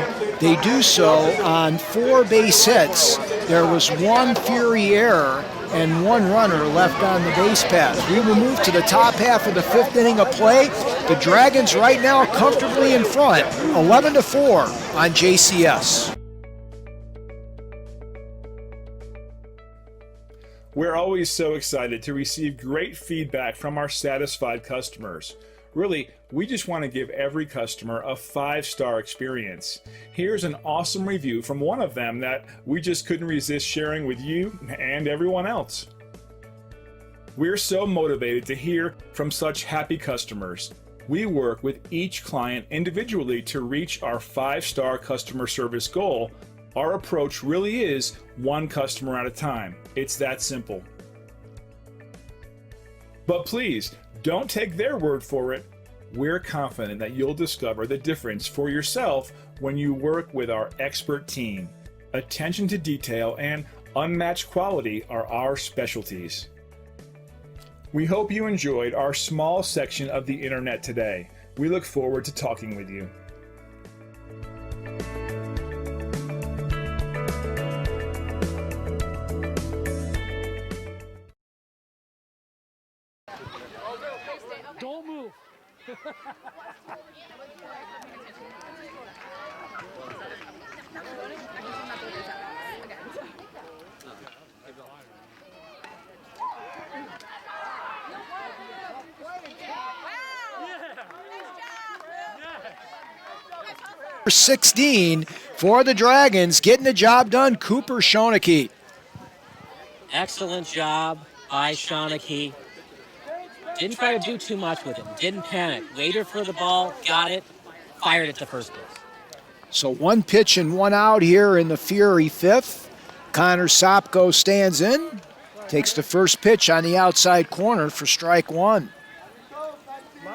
They do so on 4 base hits. There was 1 Fury error and 1 runner left on the base paths. We will move to the top half of the 5th inning of play. The Dragons right now comfortably in front, 11-4 on JCS. We're always so excited to receive great feedback from our satisfied customers. Really, we just want to give every customer a 5-star experience. Here's an awesome review from one of them that we just couldn't resist sharing with you and everyone else. We're so motivated to hear from such happy customers. We work with each client individually to reach our 5-star customer service goal. Our approach really is one customer at a time. It's that simple. But please, don't take their word for it. We're confident that you'll discover the difference for yourself when you work with our expert team. Attention to detail and unmatched quality are our specialties. We hope you enjoyed our small section of the internet today. We look forward to talking with you. Don't move. Number 16 for the Dragons, getting the job done, Cooper Schoeneke. Excellent job by Schoeneke. Didn't try to do too much with him. Didn't panic. Waited for the ball, got it, fired it to first base. So 1 pitch and 1 out here in the Fury 5th. Connor Sopko stands in, takes the first pitch on the outside corner for strike 1.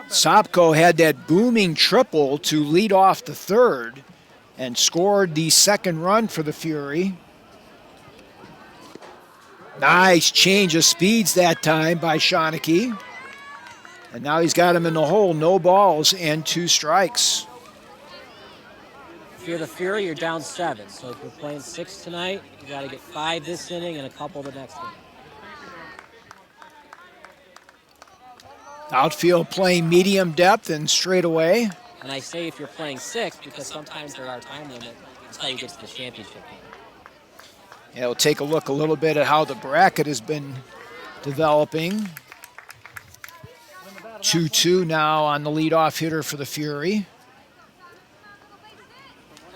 Sopko had that booming triple to lead off the 3rd and scored the 2nd run for the Fury. Nice change of speeds that time by Schoeneke. And now he's got him in the hole, no balls and 2 strikes. If you're the Fury, you're down 7. So if you're playing 6 tonight, you got to get 5 this inning and a couple the next inning. Outfield playing medium depth and straight away. And I say if you're playing 6 because sometimes there are time limits until you get to the championship game. Yeah, we'll take a look a little bit at how the bracket has been developing. 2-2 now on the leadoff hitter for the Fury.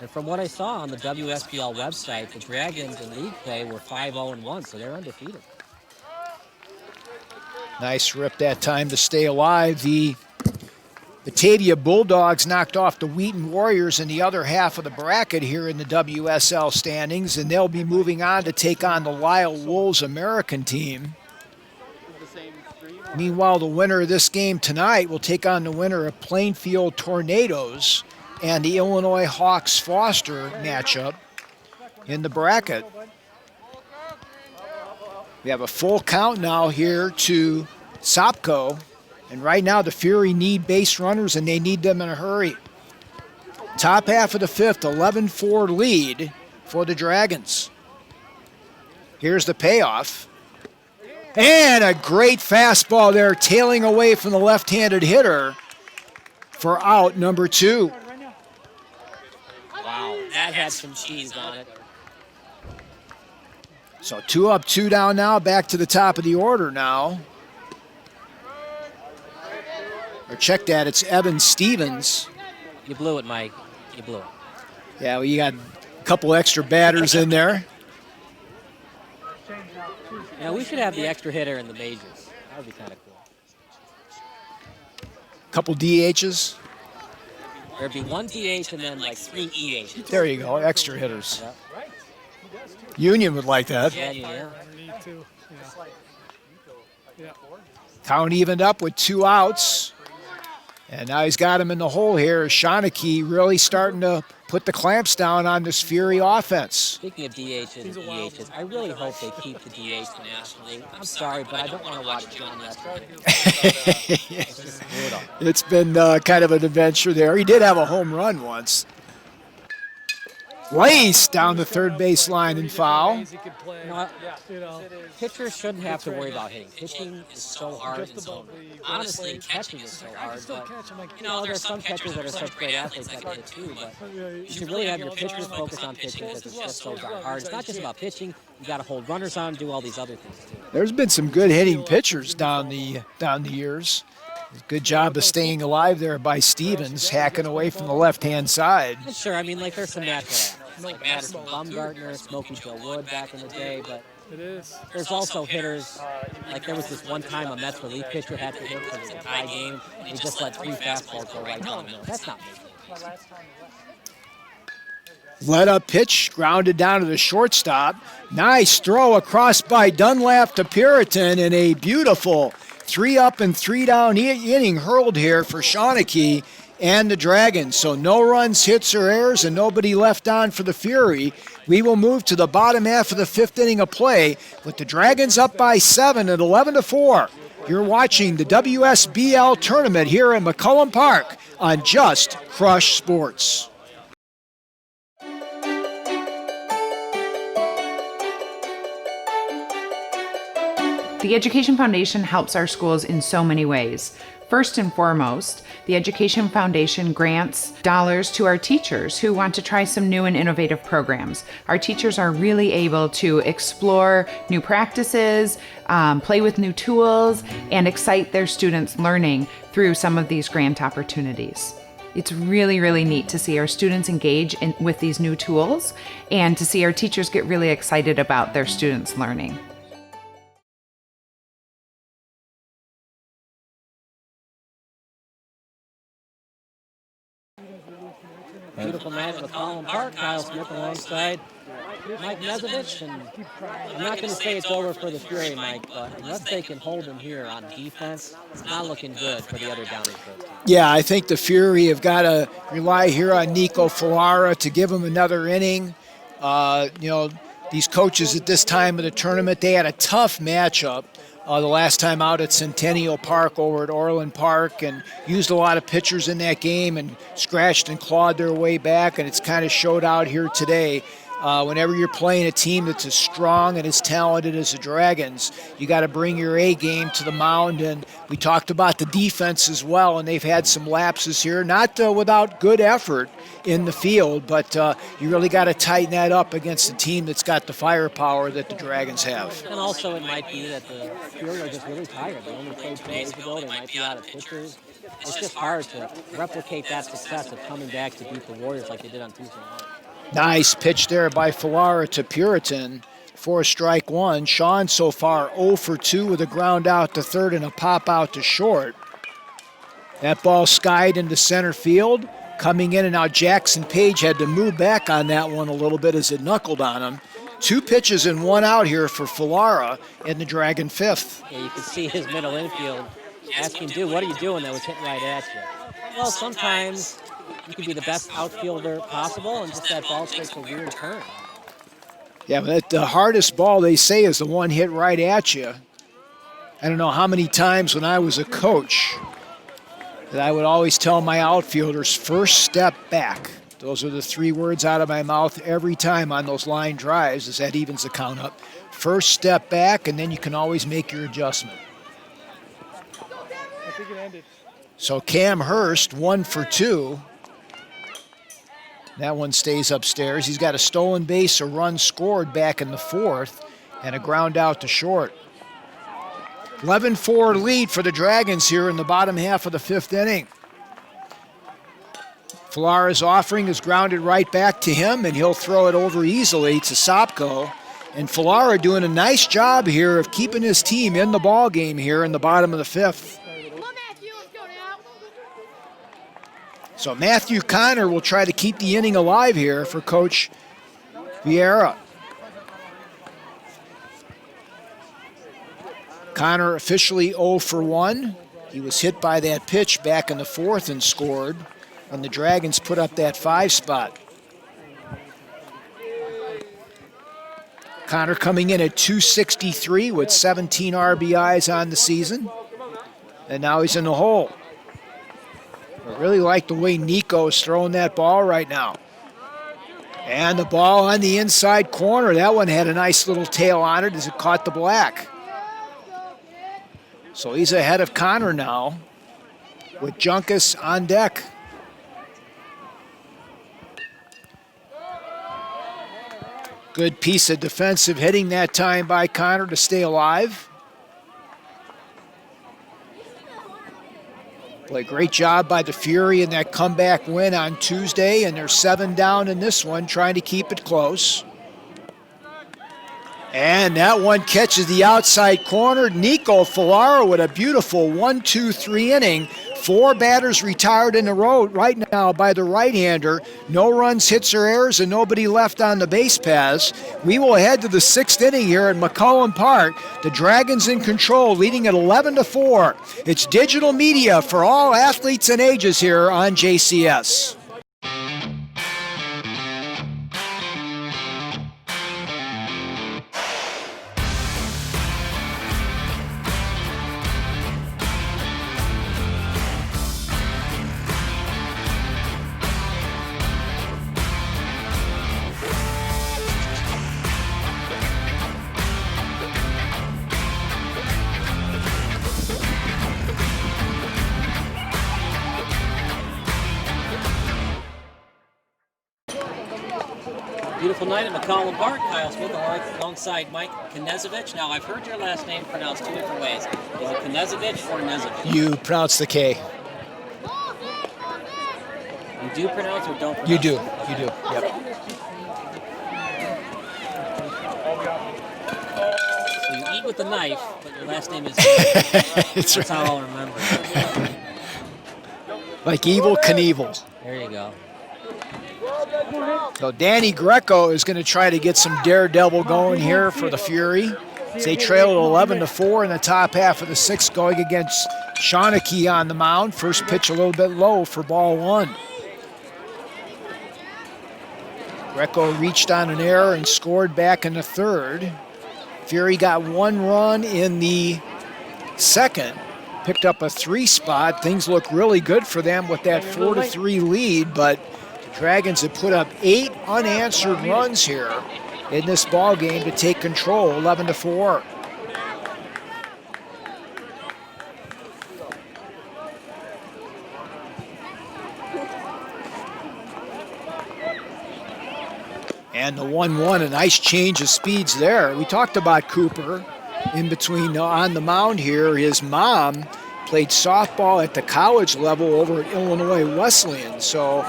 And from what I saw on the WSBL website, the Dragons in league play were 5-0-1, so they're undefeated. Nice rip that time to stay alive. The Batavia Bulldogs knocked off the Wheaton Warriors in the other half of the bracket here in the WSL standings, and they'll be moving on to take on the Lisle Wolves American team. Meanwhile, the winner of this game tonight will take on the winner of Plainfield Tornadoes and the Illinois Hawks-Foster matchup in the bracket. We have a full count now here to Sopko, and right now the Fury need base runners, and they need them in a hurry. Top half of the fifth, 11-4 lead for the Dragons. Here's the payoff. And a great fastball there, tailing away from the left-handed hitter for out number 2. Wow, that had some cheese on it. So 2 up, 2 down now, back to the top of the order now. Or check that, it's Evan Stevens. You blew it, Mike. You blew it. Yeah, well, you got a couple extra batters in there. Yeah, we should have the extra hitter in the majors. That would be kind of cool. Couple DHs. There'd be 1 DH and then like 3 EHs. There you go, extra hitters. Union would like that. Yeah. Count evened up with 2 outs. And now he's got him in the hole here. Shawnee really starting to put the clamps down on this Fury offense. Speaking of DHs and EHs, I really hope they keep the DH nationally. I'm sorry, but I don't want to watch John yesterday. It's just brutal. It's been kind of an adventure there. He did have a home run once. Lace down the third base line and foul. Pitchers shouldn't have to worry about hitting. Pitching is so hard. And so, honestly, catching is so hard. But, there's some catchers that are such great athletes that can hit too. But you should really have your pitchers focus on pitching because it's just so hard. It's not just about pitching. You got to hold runners on and do all these other things too. There's been some good hitting pitchers down the years. Good job of staying alive there by Stevens, hacking away from the left-hand side. Sure, I mean, like there's some natural athletes, like Madison Bumgarner, Smokey Joe Wood back in the day, but there's also hitters, like there was this one time a Mets relief pitcher had to hit because it was a tie game, and he just let 3 fastballs go right down the middle. That's not making it. Let up pitch, grounded down to the shortstop. Nice throw across by Dunlap to Puritan, and a beautiful 3 up and 3 down inning hurled here for Shawnee and the Dragons. So no runs, hits, or errors, and nobody left on for the Fury. We will move to the bottom half of the 5th inning of play with the Dragons up by 7 at 11-4. You're watching the WSBL tournament here in McCullum Park on Just Crush Sports. The Education Foundation helps our schools in so many ways. First and foremost, the Education Foundation grants dollars to our teachers who want to try some new and innovative programs. Our teachers are really able to explore new practices, play with new tools, and excite their students' learning through some of these grant opportunities. It's really, really neat to see our students engage with these new tools and to see our teachers get really excited about their students' learning. Beautiful night at McCollum Park. Kyle Smith alongside Mike Nezovich. And I'm not going to say it's over for the Fury, Mike, but unless they can hold him here on defense, it's not looking good for the other Downey Pro team. Yeah, I think the Fury have got to rely here on Nico Falara to give him another inning. These coaches at this time of the tournament, they had a tough matchup the last time out at Centennial Park over at Orland Park, and used a lot of pitchers in that game and scratched and clawed their way back, and it's kind of showed out here today. Whenever you're playing a team that's as strong and as talented as the Dragons, you got to bring your A game to the mound. And we talked about the defense as well, and they've had some lapses here, not without good effort in the field, but you really got to tighten that up against a team that's got the firepower that the Dragons have. And also it might be that the Fury are just really tired. They only played 2 days ago. They might be out of pitchers. It's just hard to replicate that success of coming back to beat the Warriors like they did on Tuesday night. Nice pitch there by Falara to Puritan for strike 1. Sean so far 0 for 2 with a ground out to third and a pop out to short. That ball skied into center field. Coming in, and now Jackson Page had to move back on that one a little bit as it knuckled on him. 2 pitches and 1 out here for Falara in the Dragon 5th. Yeah, you can see his middle infield asking, dude, what are you doing? That was hit right at you. Well, sometimes you can be the best outfielder possible, and just that ball takes a weird turn. Yeah, but the hardest ball, they say, is the one hit right at you. I don't know how many times when I was a coach that I would always tell my outfielders, first step back. Those are the 3 words out of my mouth every time on those line drives, as that evens the count up. First step back, and then you can always make your adjustment. I think it ended. So Cam Hurst, 1 for 2. That one stays upstairs. He's got a stolen base, a run scored back in the 4th, and a ground out to short. 11-4 lead for the Dragons here in the bottom half of the 5th inning. Falara's offering is grounded right back to him, and he'll throw it over easily to Sopko. And Falara doing a nice job here of keeping his team in the ball game here in the bottom of the 5th. So Matthew Connor will try to keep the inning alive here for Coach Vieira. Connor officially 0 for 1. He was hit by that pitch back in the 4th and scored, and the Dragons put up that 5 spot. Connor coming in at 263 with 17 RBIs on the season, and now he's in the hole. I really like the way Nico is throwing that ball right now. And the ball on the inside corner. That one had a nice little tail on it as it caught the black. So he's ahead of Connor now with Junkus on deck. Good piece of defensive hitting that time by Connor to stay alive. Boy, great job by the Fury in that comeback win on Tuesday, and they're 7 down in this one, trying to keep it close. And that one catches the outside corner. Nico Falara with a beautiful 1-2-3 inning. 4 batters retired in a row right now by the right-hander. No runs, hits, or errors, and nobody left on the base paths. We will head to the 6th inning here at McCollum Park. The Dragons in control, leading at 11-4. It's digital media for all athletes and ages here on JCS. Beautiful night at McCollum Park. Kyle Smith alongside Mike Knezovich. Now, I've heard your last name pronounced 2 different ways. Is it Knezovich or Knezovich? You pronounce the K. You do pronounce or don't pronounce? You do. Okay. You do. Yep. So you eat with a knife, but your last name is That's right. How I'll remember it. Like Evel Knievel. There you go. So Danny Greco is going to try to get some daredevil going here for the Fury. They trail at 11-4 in the top half of the 6th, going against Shawnee on the mound. First pitch a little bit low for ball 1. Greco reached on an error and scored back in the 3rd. Fury got 1 run in the 2nd, picked up a 3 spot. Things look really good for them with that 4-3 lead, but the Dragons have put up 8 unanswered runs here in this ball game to take control, 11-4. And the 1-1, a nice change of speeds there. We talked about Cooper in between on the mound here. His mom played softball at the college level over at Illinois Wesleyan, so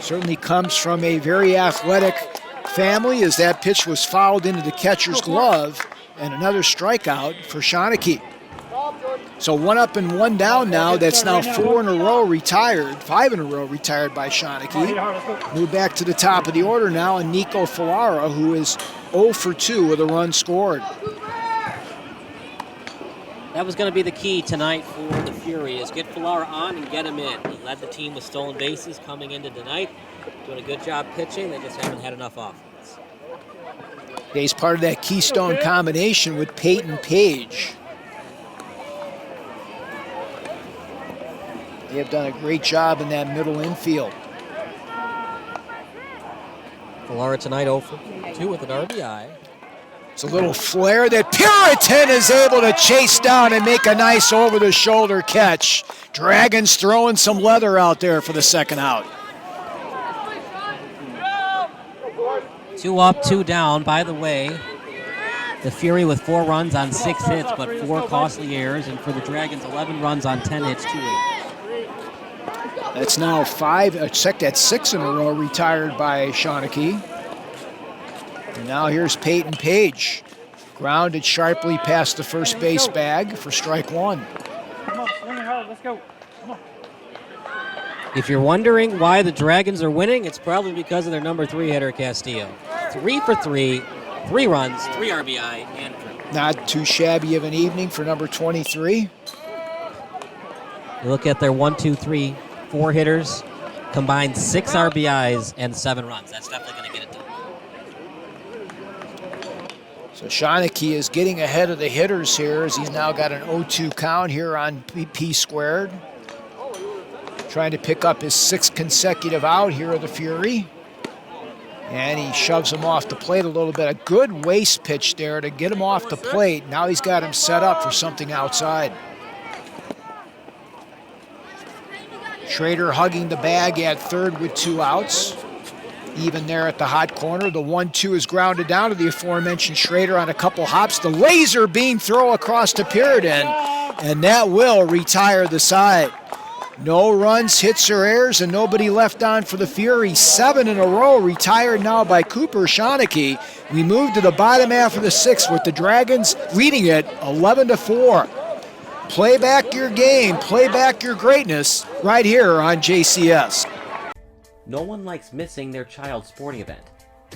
certainly comes from a very athletic family, as that pitch was fouled into the catcher's glove, and another strikeout for Shawnee. So 1 up and 1 down now. That's now 4 in a row retired, 5 in a row retired by Shawnee. Move back to the top of the order now, and Nico Falara, who is 0 for 2 with a run scored. That was going to be the key tonight for the Fury is get Falara on and get him in. He led the team with stolen bases coming into tonight. Doing a good job pitching. They just haven't had enough offense. He's part of that Keystone combination with Peyton Page. They have done a great job in that middle infield. Falara tonight 0 for 2 with an RBI. It's a little flare that Puritan is able to chase down and make a nice over-the-shoulder catch. Dragons throwing some leather out there for the second out. 2 up, 2 down. By the way, the Fury with 4 runs on 6 hits, but 4 costly errors. And for the Dragons, 11 runs on 10 hits, 2 errors. That's now 6 in a row retired by Shawnee. And now here's Peyton Page. Grounded sharply past the first base bag for strike 1. Come on, swing it hard. Let's go. Come on. If you're wondering why the Dragons are winning, it's probably because of their number 3 hitter, Castillo. 3 for 3, 3 runs, 3 RBI, and 3. Not too shabby of an evening for number 23. You look at their 1, 2, 3, 4 hitters, combined 6 RBIs and 7 runs. That's definitely going to get it done. So Shawnee is getting ahead of the hitters here as he's now got an 0-2 count here on P squared. Trying to pick up his 6th consecutive out here of the Fury. And he shoves him off the plate a little bit. A good waist pitch there to get him off the plate. Now he's got him set up for something outside. Schrader hugging the bag at third with 2 outs. Even there at the hot corner. The 1-2 is grounded down to the aforementioned Schrader on a couple hops. The laser beam throw across to Puritan, and that will retire the side. No runs, hits, or errors, and nobody left on for the Fury. 7 in a row retired now by Cooper Shawnee. We move to the bottom half of the 6th with the Dragons leading it 11-4. Play back your game, play back your greatness right here on JCS. No one likes missing their child's sporting event,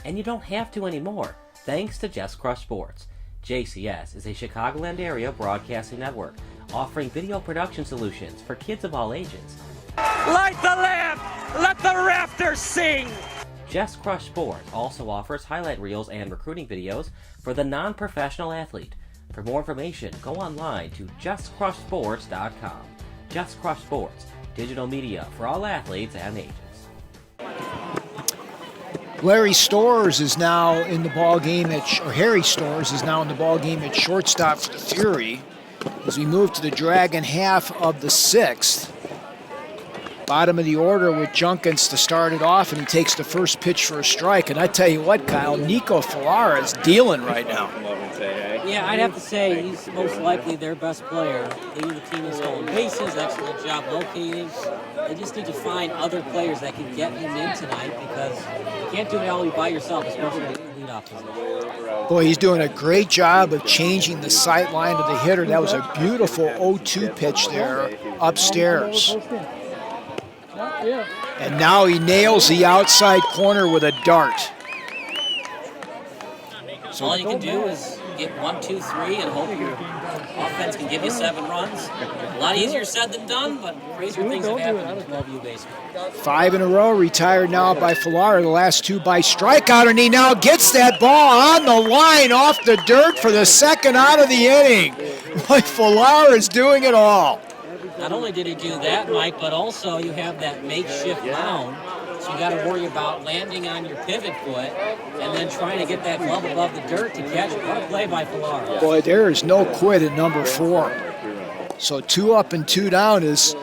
and you don't have to anymore, thanks to Just Crush Sports. JCS is a Chicagoland area broadcasting network offering video production solutions for kids of all ages. Light the lamp! Let the rafters sing! Just Crush Sports also offers highlight reels and recruiting videos for the non-professional athlete. For more information, go online to justcrushsports.com. Just Crush Sports, digital media for all athletes and ages. Larry Storrs is now in the ball game Harry Storrs is now in the ball game at shortstop for the Fury as we move to the Dragon half of the 6th. Bottom of the order with Junkins to start it off, and he takes the first pitch for a strike. And I tell you what, Kyle, Nico Falara is dealing right now. Yeah, I'd have to say he's most likely their best player. Leading the team in stolen bases, excellent job locating. They just need to find other players that can get him in tonight because you can't do it all by yourself, especially in the leadoff position. Boy, he's doing a great job of changing the sight line of the hitter. That was a beautiful 0-2 pitch there upstairs. And now he nails the outside corner with a dart. So all you can do is get 1, 2, 3 and hope your offense can give you 7 runs. A lot easier said than done, but crazier things have happened in 12U baseball. 5 in a row retired now by Falara, the last 2 by strikeout, and he now gets that ball on the line off the dirt for the second out of the inning. Boy, Falara is doing it all. Not only did he do that, Mike, but also you have that makeshift mound, so you got to worry about landing on your pivot foot and then trying to get that glove above the dirt to catch it. What a play by Falara. Boy, there is no quit at number 4. So 2 up and 2 down as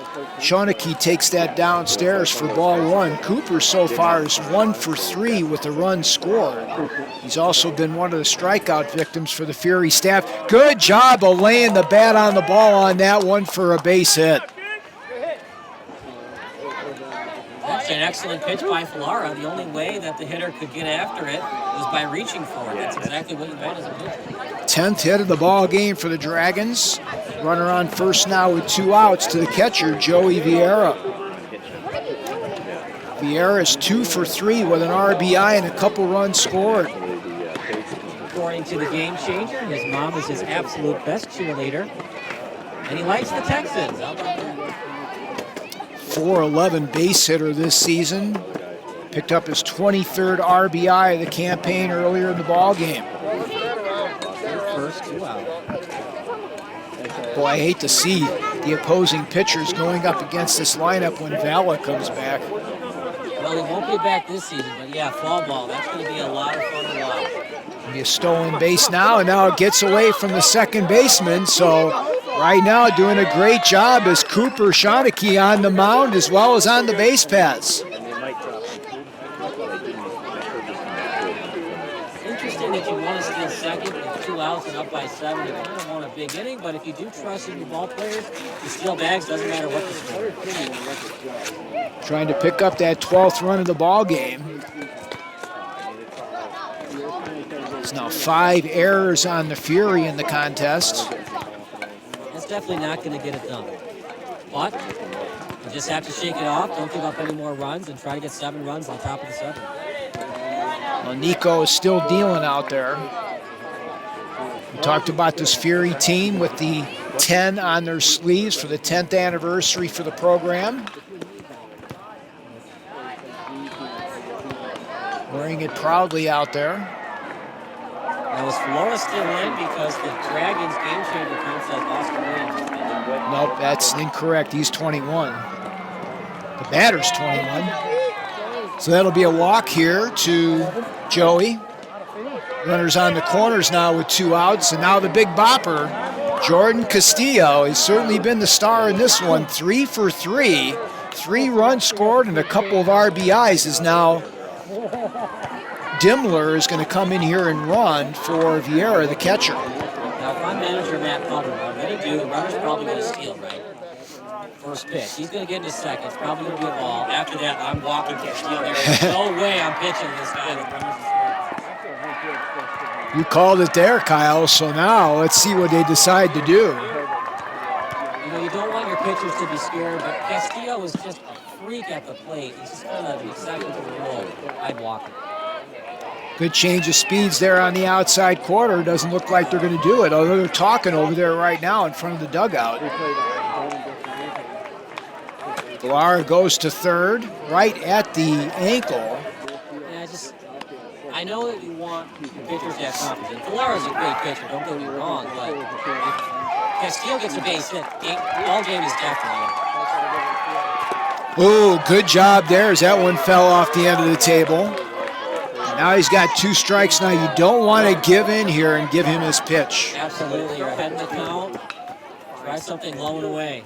Shawnee takes that downstairs for ball 1. Cooper so far is 1 for 3 with a run scored. He's also been one of the strikeout victims for the Fury staff. Good job of laying the bat on the ball on that one for a base hit. That's an excellent pitch by Falara. The only way that the hitter could get after it was by reaching for it. That's exactly what you want as a pitcher. 10th hit of the ball game for the Dragons. Runner on first now with 2 outs to the catcher, Joey Vieira. Vieira is 2 for 3 with an RBI and a couple runs scored. According to the Game Changer, his mom is his absolute best cheerleader. And he likes the Texans. How about that? 411 base hitter this season. Picked up his 23rd RBI of the campaign earlier in the ball game. First 2 out. Boy, I hate to see the opposing pitchers going up against this lineup when Vala comes back. Well, he won't be back this season, but yeah, fall ball. That's going to be a lot of fun to watch. Be a stolen base now, and now it gets away from the second baseman. So right now doing a great job is Cooper Shawneke on the mound as well as on the base paths. Interesting that you want to steal second with 2 outs and up by 7. You kind of want a big inning, but if you do trust in your ball players, you steal bags, doesn't matter what the score. Trying to pick up that 12th run of the ball game. There's now 5 errors on the Fury in the contest. That's definitely not going to get it done. But you just have to shake it off. Don't give up any more runs and try to get 7 runs on the top of the 7th. Well, Nico is still dealing out there. We talked about this Fury team with the 10 on their sleeves for the 10th anniversary for the program. Wearing it proudly out there. Now, is Flora still in because the Dragons game changer counts like Oscar Williams? Nope, that's incorrect. He's 21. The batter's 21. So that'll be a walk here to Joey. Runners on the corners now with 2 outs. And now the big bopper, Jordan Castillo, has certainly been the star in this one. 3 for 3. 3 runs scored and a couple of RBIs is now Dimmler is going to come in here and run for Vieira, the catcher. Now, if I'm manager Matt Pumper, what I'm going to do, the runner's probably going to steal, right? First pitch. He's going to get into second. It's probably going to be a ball. After that, I'm walking to steal. There's no way I'm pitching this guy. The runner's You called it there, Kyle, so now let's see what they decide to do. You know, you don't want your pitchers to be scared, but Castillo is just a freak at the plate. He's just going to be second to the roll. I'd walk him. Good change of speeds there on the outside quarter. Doesn't look like they're going to do it, although they're talking over there right now in front of the dugout. Lara goes to third, right at the ankle. Yeah, I know that you want your pitchers to have confidence. Valera's a great pitcher, don't get me wrong, but if Castillo gets a base hit, all game is definitely over. Ooh, good job there as that one fell off the end of the table. Now he's got 2 strikes. Now you don't want to give in here and give him his pitch. Absolutely, you're ahead in the count. Try something low and away.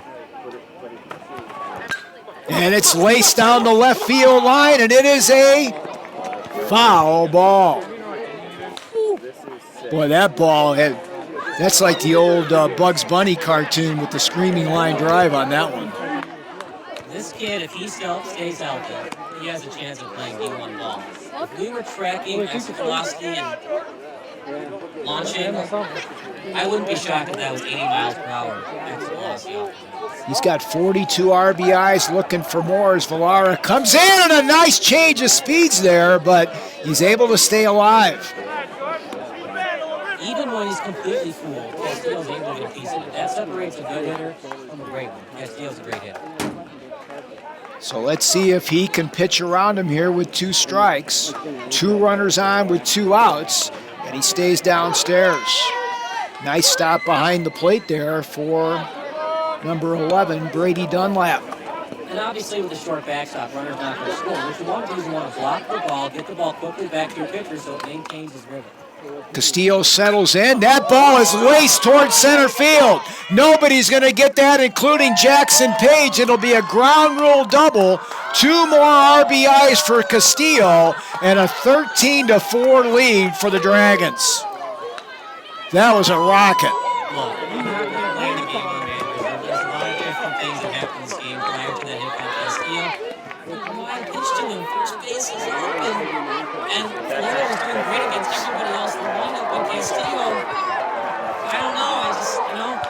And it's laced down the left field line, and it is a foul ball. Boy, that ball that's like the old Bugs Bunny cartoon with the screaming line drive on that one. This kid, if he still stays healthy, he has a chance of playing D1 ball. If we were tracking exit velocity and launching, I wouldn't be shocked if that was 80 miles per hour exit velocity. He's got 42 RBIs, looking for more as Villara comes in, and a nice change of speeds there, but he's able to stay alive. Even when he's completely fooled, Castillo's able to get a piece of it. That separates a good hitter from a great one. Castillo's a great hitter. So let's see if he can pitch around him here with 2 strikes. 2 runners on with 2 outs, and he stays downstairs. Nice stop behind the plate there for number 11, Brady Dunlap. And obviously with the short backstop, runner's not going to score. What you want to do is you want to block the ball, get the ball quickly back to your pitcher so it maintains his rhythm. Castillo settles in. That ball is laced towards center field. Nobody's going to get that, including Jackson Page. It'll be a ground rule double. 2 more RBIs for Castillo and a 13-4 lead for the Dragons. That was a rocket. Look, you're not going to play the game on managers. There's a lot of different things that happen in this game prior to that hit by Castillo. I pitched to him. First base is open. And Florida was doing great against everybody else in the lineup. But Castillo, I don't know.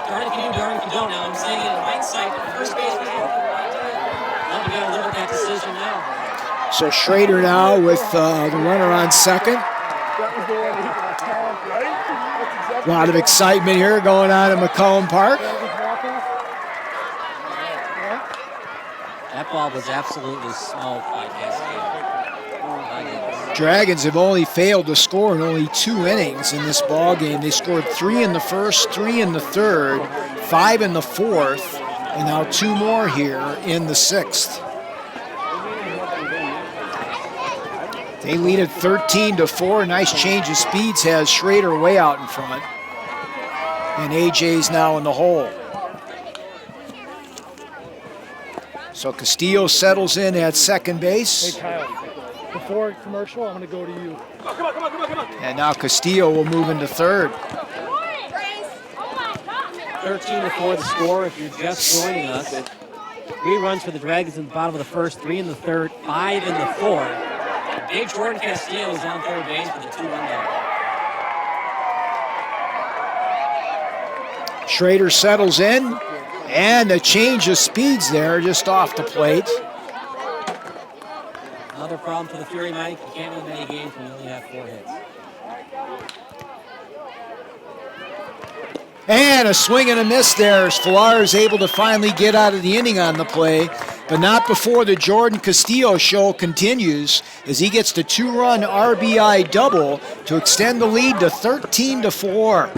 Darn if you do, darn if you don't. Now I'm saying it in hindsight. First base was open. Well, we got to live with that decision now. So Schrader now with the runner on second. A lot of excitement here going on in McCollum Park. softball was absolutely smoked by Castillo. Dragons have only failed to score in only 2 innings in this ball game. They scored 3 in the first, 3 in the third, 5 in the fourth, and now 2 more here in the 6th. They lead at 13-4. Nice change of speeds has Schrader way out in front. And AJ's now in the hole. So Castillo settles in at second base. Hey Kyle, before commercial, I'm gonna go to you. Come on. And now Castillo will move into third. 13-4 the score if you're just joining us. 3 runs for the Dragons in the bottom of the first, 3 in the third, 5 in the fourth. Big Jordan Castillo is on third base with a 2-run double. Schrader settles in, and a change of speeds there just off the plate. Another problem for the Fury, Mike. You can't win many games when you only have 4 hits. And a swing and a miss there as Falar is able to finally get out of the inning on the play, but not before the Jordan Castillo show continues as he gets the 2-run RBI double to extend the lead to 13-4.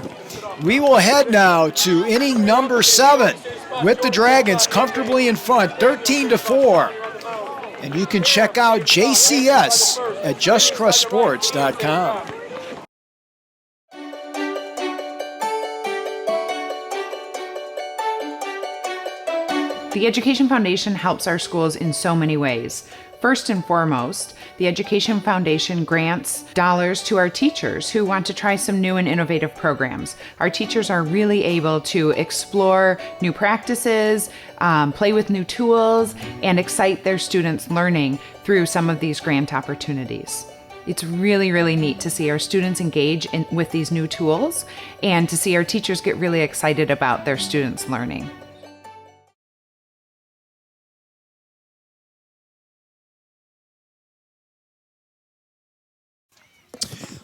We will head now to inning number 7 with the Dragons comfortably in front, 13-4. And you can check out JCS at justcrushsports.com. The Education Foundation helps our schools in so many ways. First and foremost, the Education Foundation grants dollars to our teachers who want to try some new and innovative programs. Our teachers are really able to explore new practices, play with new tools, and excite their students' learning through some of these grant opportunities. It's really, really neat to see our students engage with these new tools and to see our teachers get really excited about their students' learning.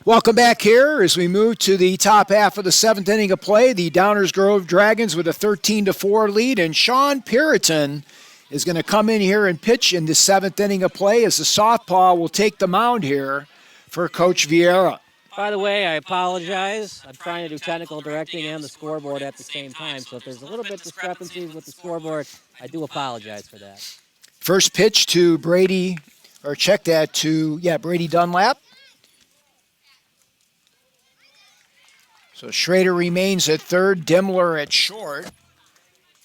Welcome back here as we move to the top half of the 7th inning of play. The Downers Grove Dragons with a 13-4 lead, and Sean Puritan is going to come in here and pitch in the 7th inning of play as the Southpaw will take the mound here for Coach Vieira. By the way, I apologize. I'm trying to do technical directing and the scoreboard at the same time, so if there's a little bit discrepancies with the scoreboard, I do apologize for that. First pitch to Brady, or check that to, Brady Dunlap. So Schrader remains at third, Dimmler at short.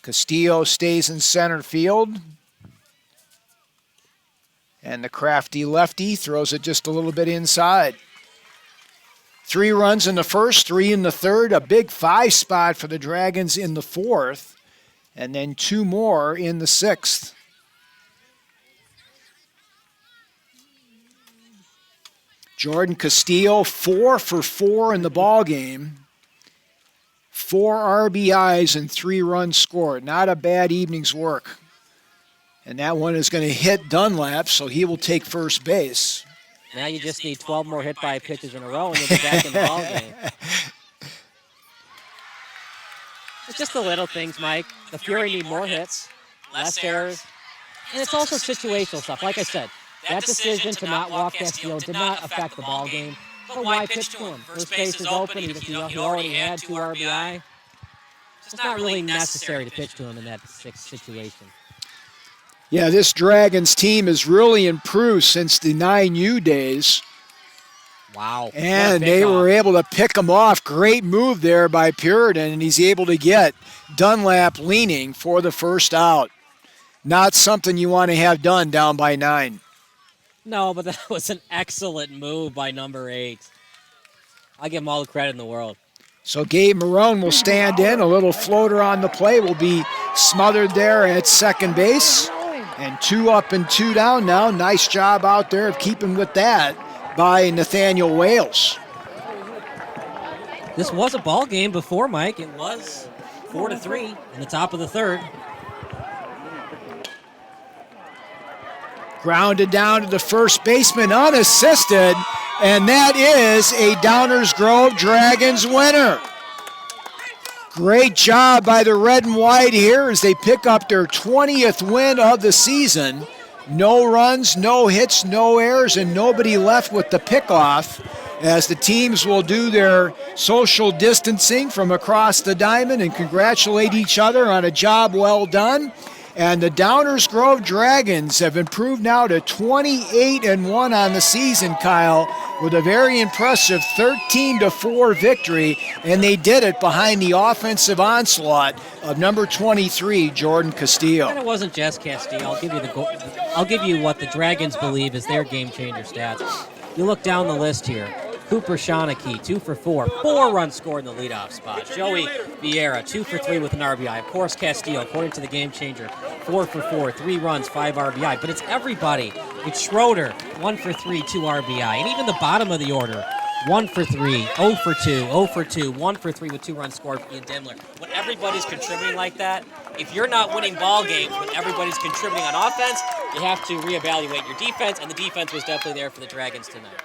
Castillo stays in center field. And the crafty lefty throws it just a little bit inside. 3 runs in the first, 3 in the third, a big 5 spot for the Dragons in the 4th, and then 2 more in the 6th. Jordan Castillo, 4 for 4 in the ball game. 4 RBIs and 3 runs scored. Not a bad evening's work. And that one is going to hit Dunlap, so he will take first base. Now you just need 12 more hit-by pitches in a row and you'll be back in the ballgame. It's just the little things, Mike. The Fury need more hits, less errors, and it's also situational stuff. Like I said, that decision to not walk Castillo did not affect the ballgame. But why pitch to him? First base is open. He already had 2 RBI. It's not really necessary to pitch to him in that situation. Yeah, this Dragons team has really improved since the 9U days. Wow. And they were able to pick him off. Great move there by Puritan, and he's able to get Dunlap leaning for the first out. Not something you want to have done down by 9. No, but that was an excellent move by number 8. I'll give him all the credit in the world. So Gabe Marone will stand in. A little floater on the play will be smothered there at second base. And 2 up and 2 down now. Nice job out there of keeping with that by Nathaniel Wales. This was a ball game before, Mike. It was 4-3 in the top of the 3rd. Grounded down to the first baseman unassisted, and that is a Downers Grove Dragons winner. Great job by the red and white here as they pick up their 20th win of the season. No runs, no hits, no errors, and nobody left with the pickoff as the teams will do their social distancing from across the diamond and congratulate each other on a job well done. And the Downers Grove Dragons have improved now to 28-1 on the season, Kyle, with a very impressive 13-4 victory, and they did it behind the offensive onslaught of number 23, Jordan Castillo. And it wasn't just Castillo. I'll give you what the Dragons believe is their game changer stats. You look down the list here. Cooper Shawnee, 2 for 4. 4 runs scored in the leadoff spot. Joey Vieira, 2 for 3 with an RBI. Of course, Castillo, according to the game changer, 4 for 4, 3 runs, 5 RBI. But it's everybody. It's Schroeder, 1 for 3, 2 RBI. And even the bottom of the order, 1 for 3, 0 for 2, 0 for 2, 1 for 3 with 2 runs scored for Ian Demler. When everybody's contributing like that, if you're not winning ball games when everybody's contributing on offense, you have to reevaluate your defense, and the defense was definitely there for the Dragons tonight.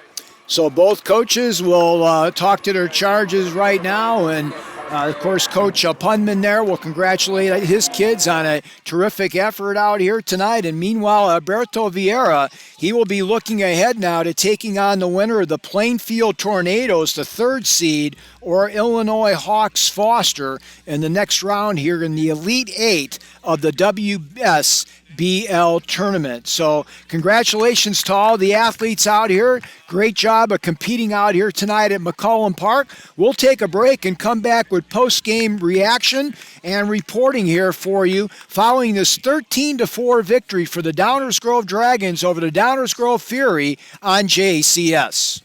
So both coaches will talk to their charges right now, and of course, Coach Pundman there will congratulate his kids on a terrific effort out here tonight. And meanwhile, Alberto Vieira, he will be looking ahead now to taking on the winner of the Plainfield Tornadoes, the 3rd seed, or Illinois Hawks Foster in the next round here in the Elite 8 of the WSBL tournament. So congratulations to all the athletes out here. Great job of competing out here tonight at McCollum Park. We'll take a break and come back with post-game reaction and reporting here for you following this 13-4 victory for the Downers Grove Dragons over the Downers Grove Fury on JCS.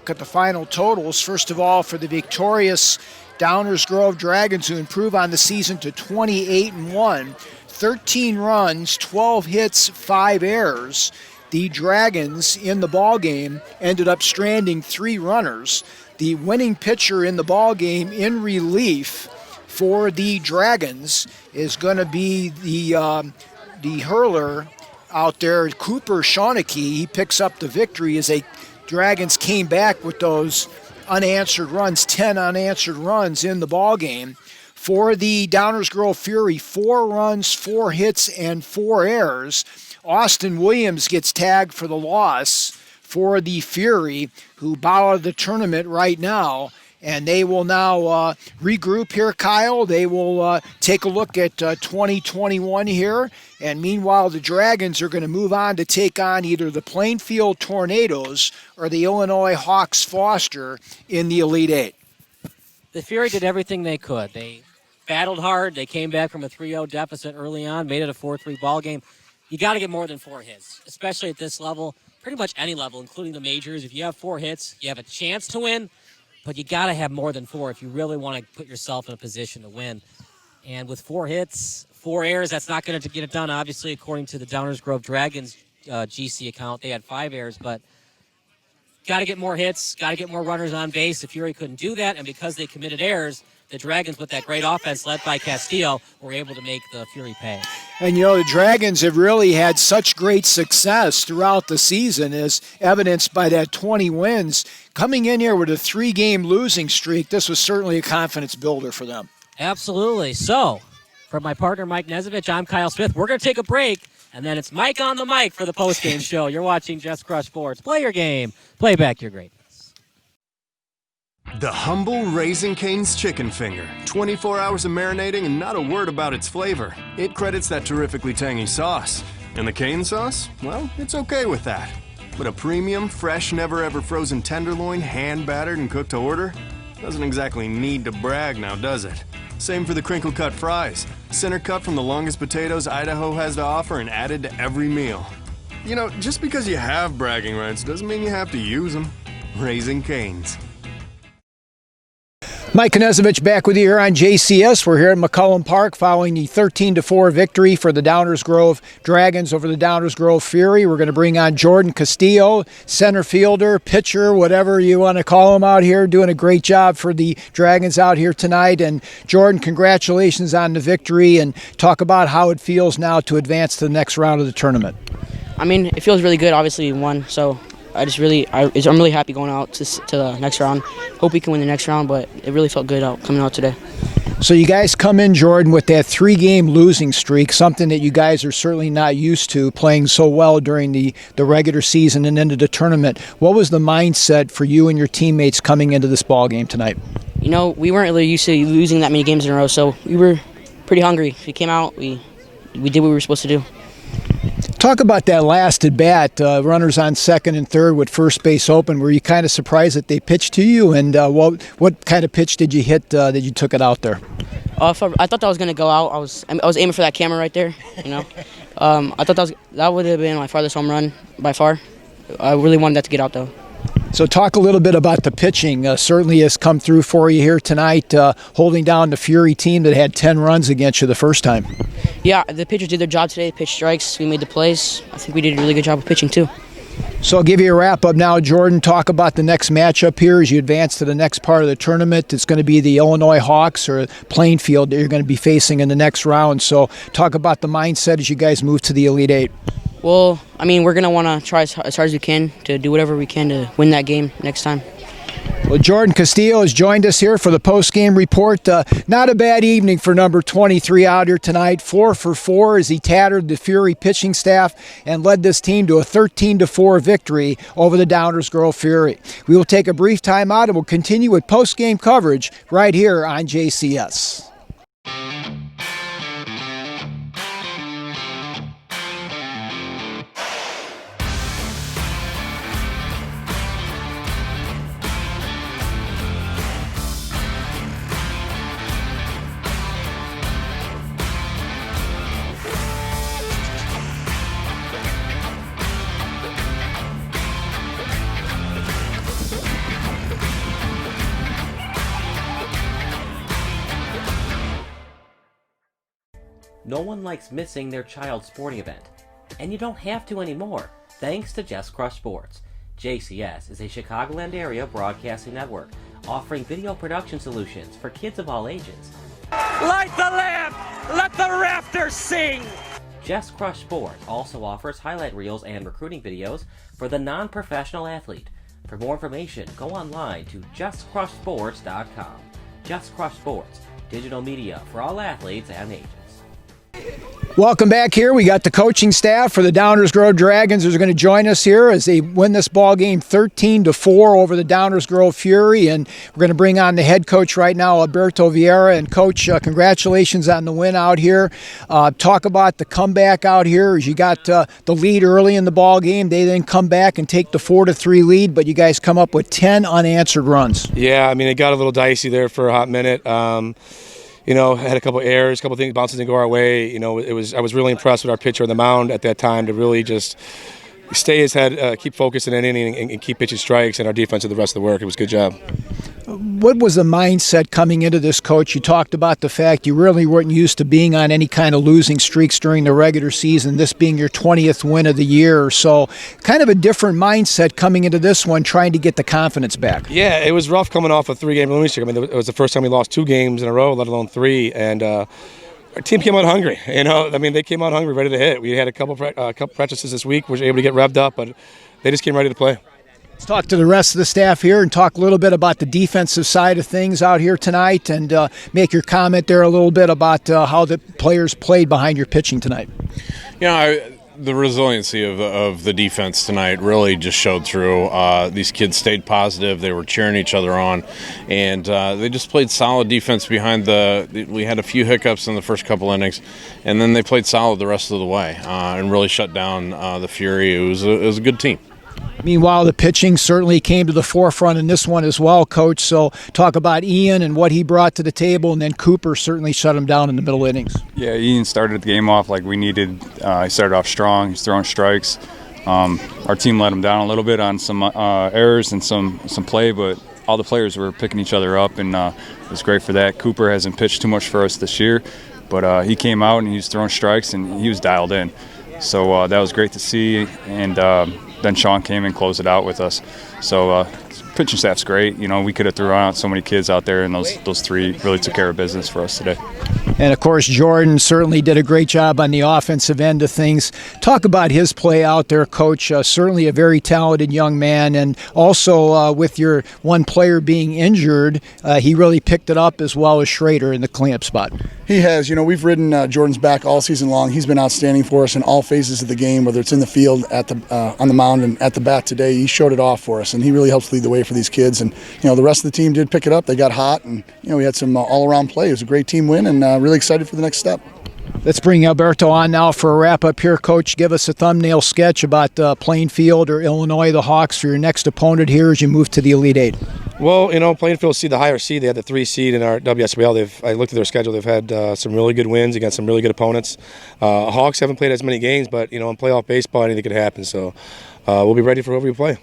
At the final totals, first of all, for the victorious Downers Grove Dragons, who improve on the season to 28-1, 13 runs, 12 hits, 5 errors. The Dragons in the ballgame ended up stranding 3 runners. The winning pitcher in the ballgame in relief for the Dragons is going to be the hurler out there, Cooper Shawnee. He picks up the victory as Dragons came back with those unanswered runs, 10 unanswered runs in the ballgame. For the Downers Grove Fury, 4 runs, 4 hits, and 4 errors. Austin Williams gets tagged for the loss for the Fury, who bow out of the tournament right now. And they will now regroup here, Kyle. They will take a look at 2021 here. And meanwhile, the Dragons are going to move on to take on either the Plainfield Tornadoes or the Illinois Hawks Foster in the Elite 8. The Fury did everything they could. They battled hard. They came back from a 3-0 deficit early on, made it a 4-3 ball game. You got to get more than 4 hits, especially at this level, pretty much any level, including the majors. If you have 4 hits, you have a chance to win. But you got to have more than 4 if you really want to put yourself in a position to win. And with 4 hits, 4 errors, that's not going to get it done. Obviously, according to the Downers Grove Dragons GC account, they had 5 errors. But got to get more hits, got to get more runners on base. The Fury couldn't do that. And because they committed errors, the Dragons, with that great offense led by Castillo, were able to make the Fury pay. And, you know, the Dragons have really had such great success throughout the season, as evidenced by that 20 wins. Coming in here with a 3-game losing streak, this was certainly a confidence builder for them. Absolutely. So, from my partner, Mike Nezovich, I'm Kyle Smith. We're going to take a break, and then it's Mike on the mic for the postgame show. You're watching Just Crush Sports. Play your game. Play back your greatness. The humble Raising Cane's chicken finger. 24 hours of marinating and not a word about its flavor. It credits that terrifically tangy sauce. And the cane sauce? Well, it's okay with that. But a premium, fresh, never-ever frozen tenderloin, hand-battered and cooked to order? Doesn't exactly need to brag now, does it? Same for the crinkle-cut fries. Center cut from the longest potatoes Idaho has to offer and added to every meal. You know, just because you have bragging rights doesn't mean you have to use them. Raising Cane's. Mike Knezovich back with you here on JCS. We're here at McCollum Park following the 13-4 victory for the Downers Grove Dragons over the Downers Grove Fury. We're going to bring on Jordan Castillo, center fielder, pitcher, whatever you want to call him out here, doing a great job for the Dragons out here tonight. And Jordan, congratulations on the victory, and talk about how it feels now to advance to the next round of the tournament. I mean, it feels really good. Obviously, we won, so I'm really happy going out to the next round. Hope we can win the next round, but it really felt good coming out today. So you guys come in, Jordan, with that 3-game losing streak, something that you guys are certainly not used to, playing so well during the regular season and into the tournament. What was the mindset for you and your teammates coming into this ball game tonight? You know, we weren't really used to losing that many games in a row, so we were pretty hungry. We came out, we did what we were supposed to do. Talk about that last at bat, runners on second and third with first base open. Were you kind of surprised that they pitched to you? And what kind of pitch did you hit that you took it out there? I thought that was going to go out. I was aiming for that camera right there. You know, I thought that would have been my farthest home run by far. I really wanted that to get out though. So talk a little bit about the pitching. Certainly has come through for you here tonight, holding down the Fury team that had 10 runs against you the first time. Yeah, the pitchers did their job today. They pitched strikes. We made the plays. I think we did a really good job of pitching too. So I'll give you a wrap-up now, Jordan. Talk about the next matchup here as you advance to the next part of the tournament. It's going to be the Illinois Hawks or Plainfield that you're going to be facing in the next round. So talk about the mindset as you guys move to the Elite Eight. Well, I mean, we're going to want to try as hard as we can to do whatever we can to win that game next time. Well, Jordan Castillo has joined us here for the post-game report. Not a bad evening for number 23 out here tonight. 4 for 4 as he tattered the Fury pitching staff and led this team to a 13-4 victory over the Downers Grove Fury. We will take a brief timeout and we'll continue with post-game coverage right here on JCS. No one likes missing their child's sporting event, and you don't have to anymore, thanks to Just Crush Sports. JCS is a Chicagoland area broadcasting network offering video production solutions for kids of all ages. Light the lamp! Let the rafters sing! Just Crush Sports also offers highlight reels and recruiting videos for the non-professional athlete. For more information, go online to justcrushsports.com. Just Crush Sports, digital media for all athletes and ages. Welcome back here. We got the coaching staff for the Downers Grove Dragons who's going to join us here as they win this ball game 13-4 over the Downers Grove Fury. And we're going to bring on the head coach right now, Alberto Vieira. And Coach, congratulations on the win out here. Talk about the comeback out here as you got the lead early in the ball game. They then come back and take the 4-3 lead, but you guys come up with 10 unanswered runs. Yeah, I mean, it got a little dicey there for a hot minute. You know, had a couple errors, a couple things, bounces didn't go our way. You know, I was really impressed with our pitcher on the mound at that time to really just stay his head, keep focused in an inning, and keep pitching strikes, and our defense did the rest of the work. It was a good job. What was the mindset coming into this, Coach? You talked about the fact you really weren't used to being on any kind of losing streaks during the regular season, this being your 20th win of the year or so. Kind of a different mindset coming into this one, trying to get the confidence back. Yeah, it was rough coming off a 3-game losing streak. I mean, it was the first time we lost 2 games in a row, let alone 3, and our team came out hungry. You know, I mean, they came out hungry, ready to hit. We had a couple practices this week, we were able to get revved up, but they just came ready to play. Let's talk to the rest of the staff here and talk a little bit about the defensive side of things out here tonight, and make your comment there a little bit about how the players played behind your pitching tonight. You know, the resiliency of the defense tonight really just showed through. These kids stayed positive. They were cheering each other on, and they just played solid defense behind we had a few hiccups in the first couple innings, and then they played solid the rest of the way and really shut down the Fury. It was a good team. Meanwhile, the pitching certainly came to the forefront in this one as well, Coach. So talk about Ian and what he brought to the table, and then Cooper certainly shut him down in the middle innings. Yeah, Ian started the game off like we needed. He started off strong. He's throwing strikes. Our team let him down a little bit on some errors and some play, but all the players were picking each other up, and it was great for that. Cooper hasn't pitched too much for us this year, but he came out and he was throwing strikes and he was dialed in. So that was great to see, and then Sean came and closed it out with us. So pitching staff's great. You know, we could have thrown out so many kids out there, and those three really took care of business for us today. And, of course, Jordan certainly did a great job on the offensive end of things. Talk about his play out there, Coach. Certainly a very talented young man. And also with your one player being injured, he really picked it up as well as Schrader in the cleanup spot. He has. You know, we've ridden Jordan's back all season long. He's been outstanding for us in all phases of the game, whether it's in the field, on the mound, and at the bat today. He showed it off for us, and he really helps lead the way for these kids. And, you know, the rest of the team did pick it up. They got hot, and, you know, we had some all-around play. It was a great team win, and really excited for the next step. Let's bring Alberto on now for a wrap-up here. Coach, give us a thumbnail sketch about Plainfield or Illinois, the Hawks, for your next opponent here as you move to the Elite Eight. Well, you know, Plainfield see the higher seed. They had the 3 seed in our WSBL. I looked at their schedule. They've had some really good wins against some really good opponents. Hawks haven't played as many games, but, you know, in playoff baseball, anything could happen. So we'll be ready for whoever we play.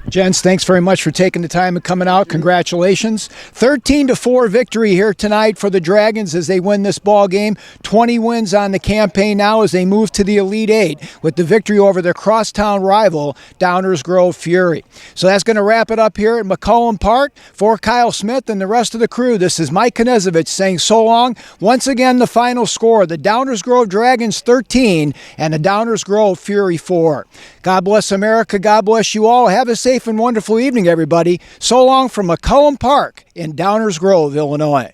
Gents, thanks very much for taking the time and coming out. Congratulations. 13-4 victory here tonight for the Dragons as they win this ball game. 20 wins on the campaign now as they move to the Elite Eight with the victory over their crosstown rival, Downers Grove Fury. So that's going to wrap it up here at McCollum Park. For Kyle Smith and the rest of the crew, this is Mike Knezovich saying so long. Once again, the final score, the Downers Grove Dragons 13 and the Downers Grove Fury 4. God bless America. God bless you all. Have a safe and wonderful evening, everybody. So long from McCollum Park in Downers Grove, Illinois.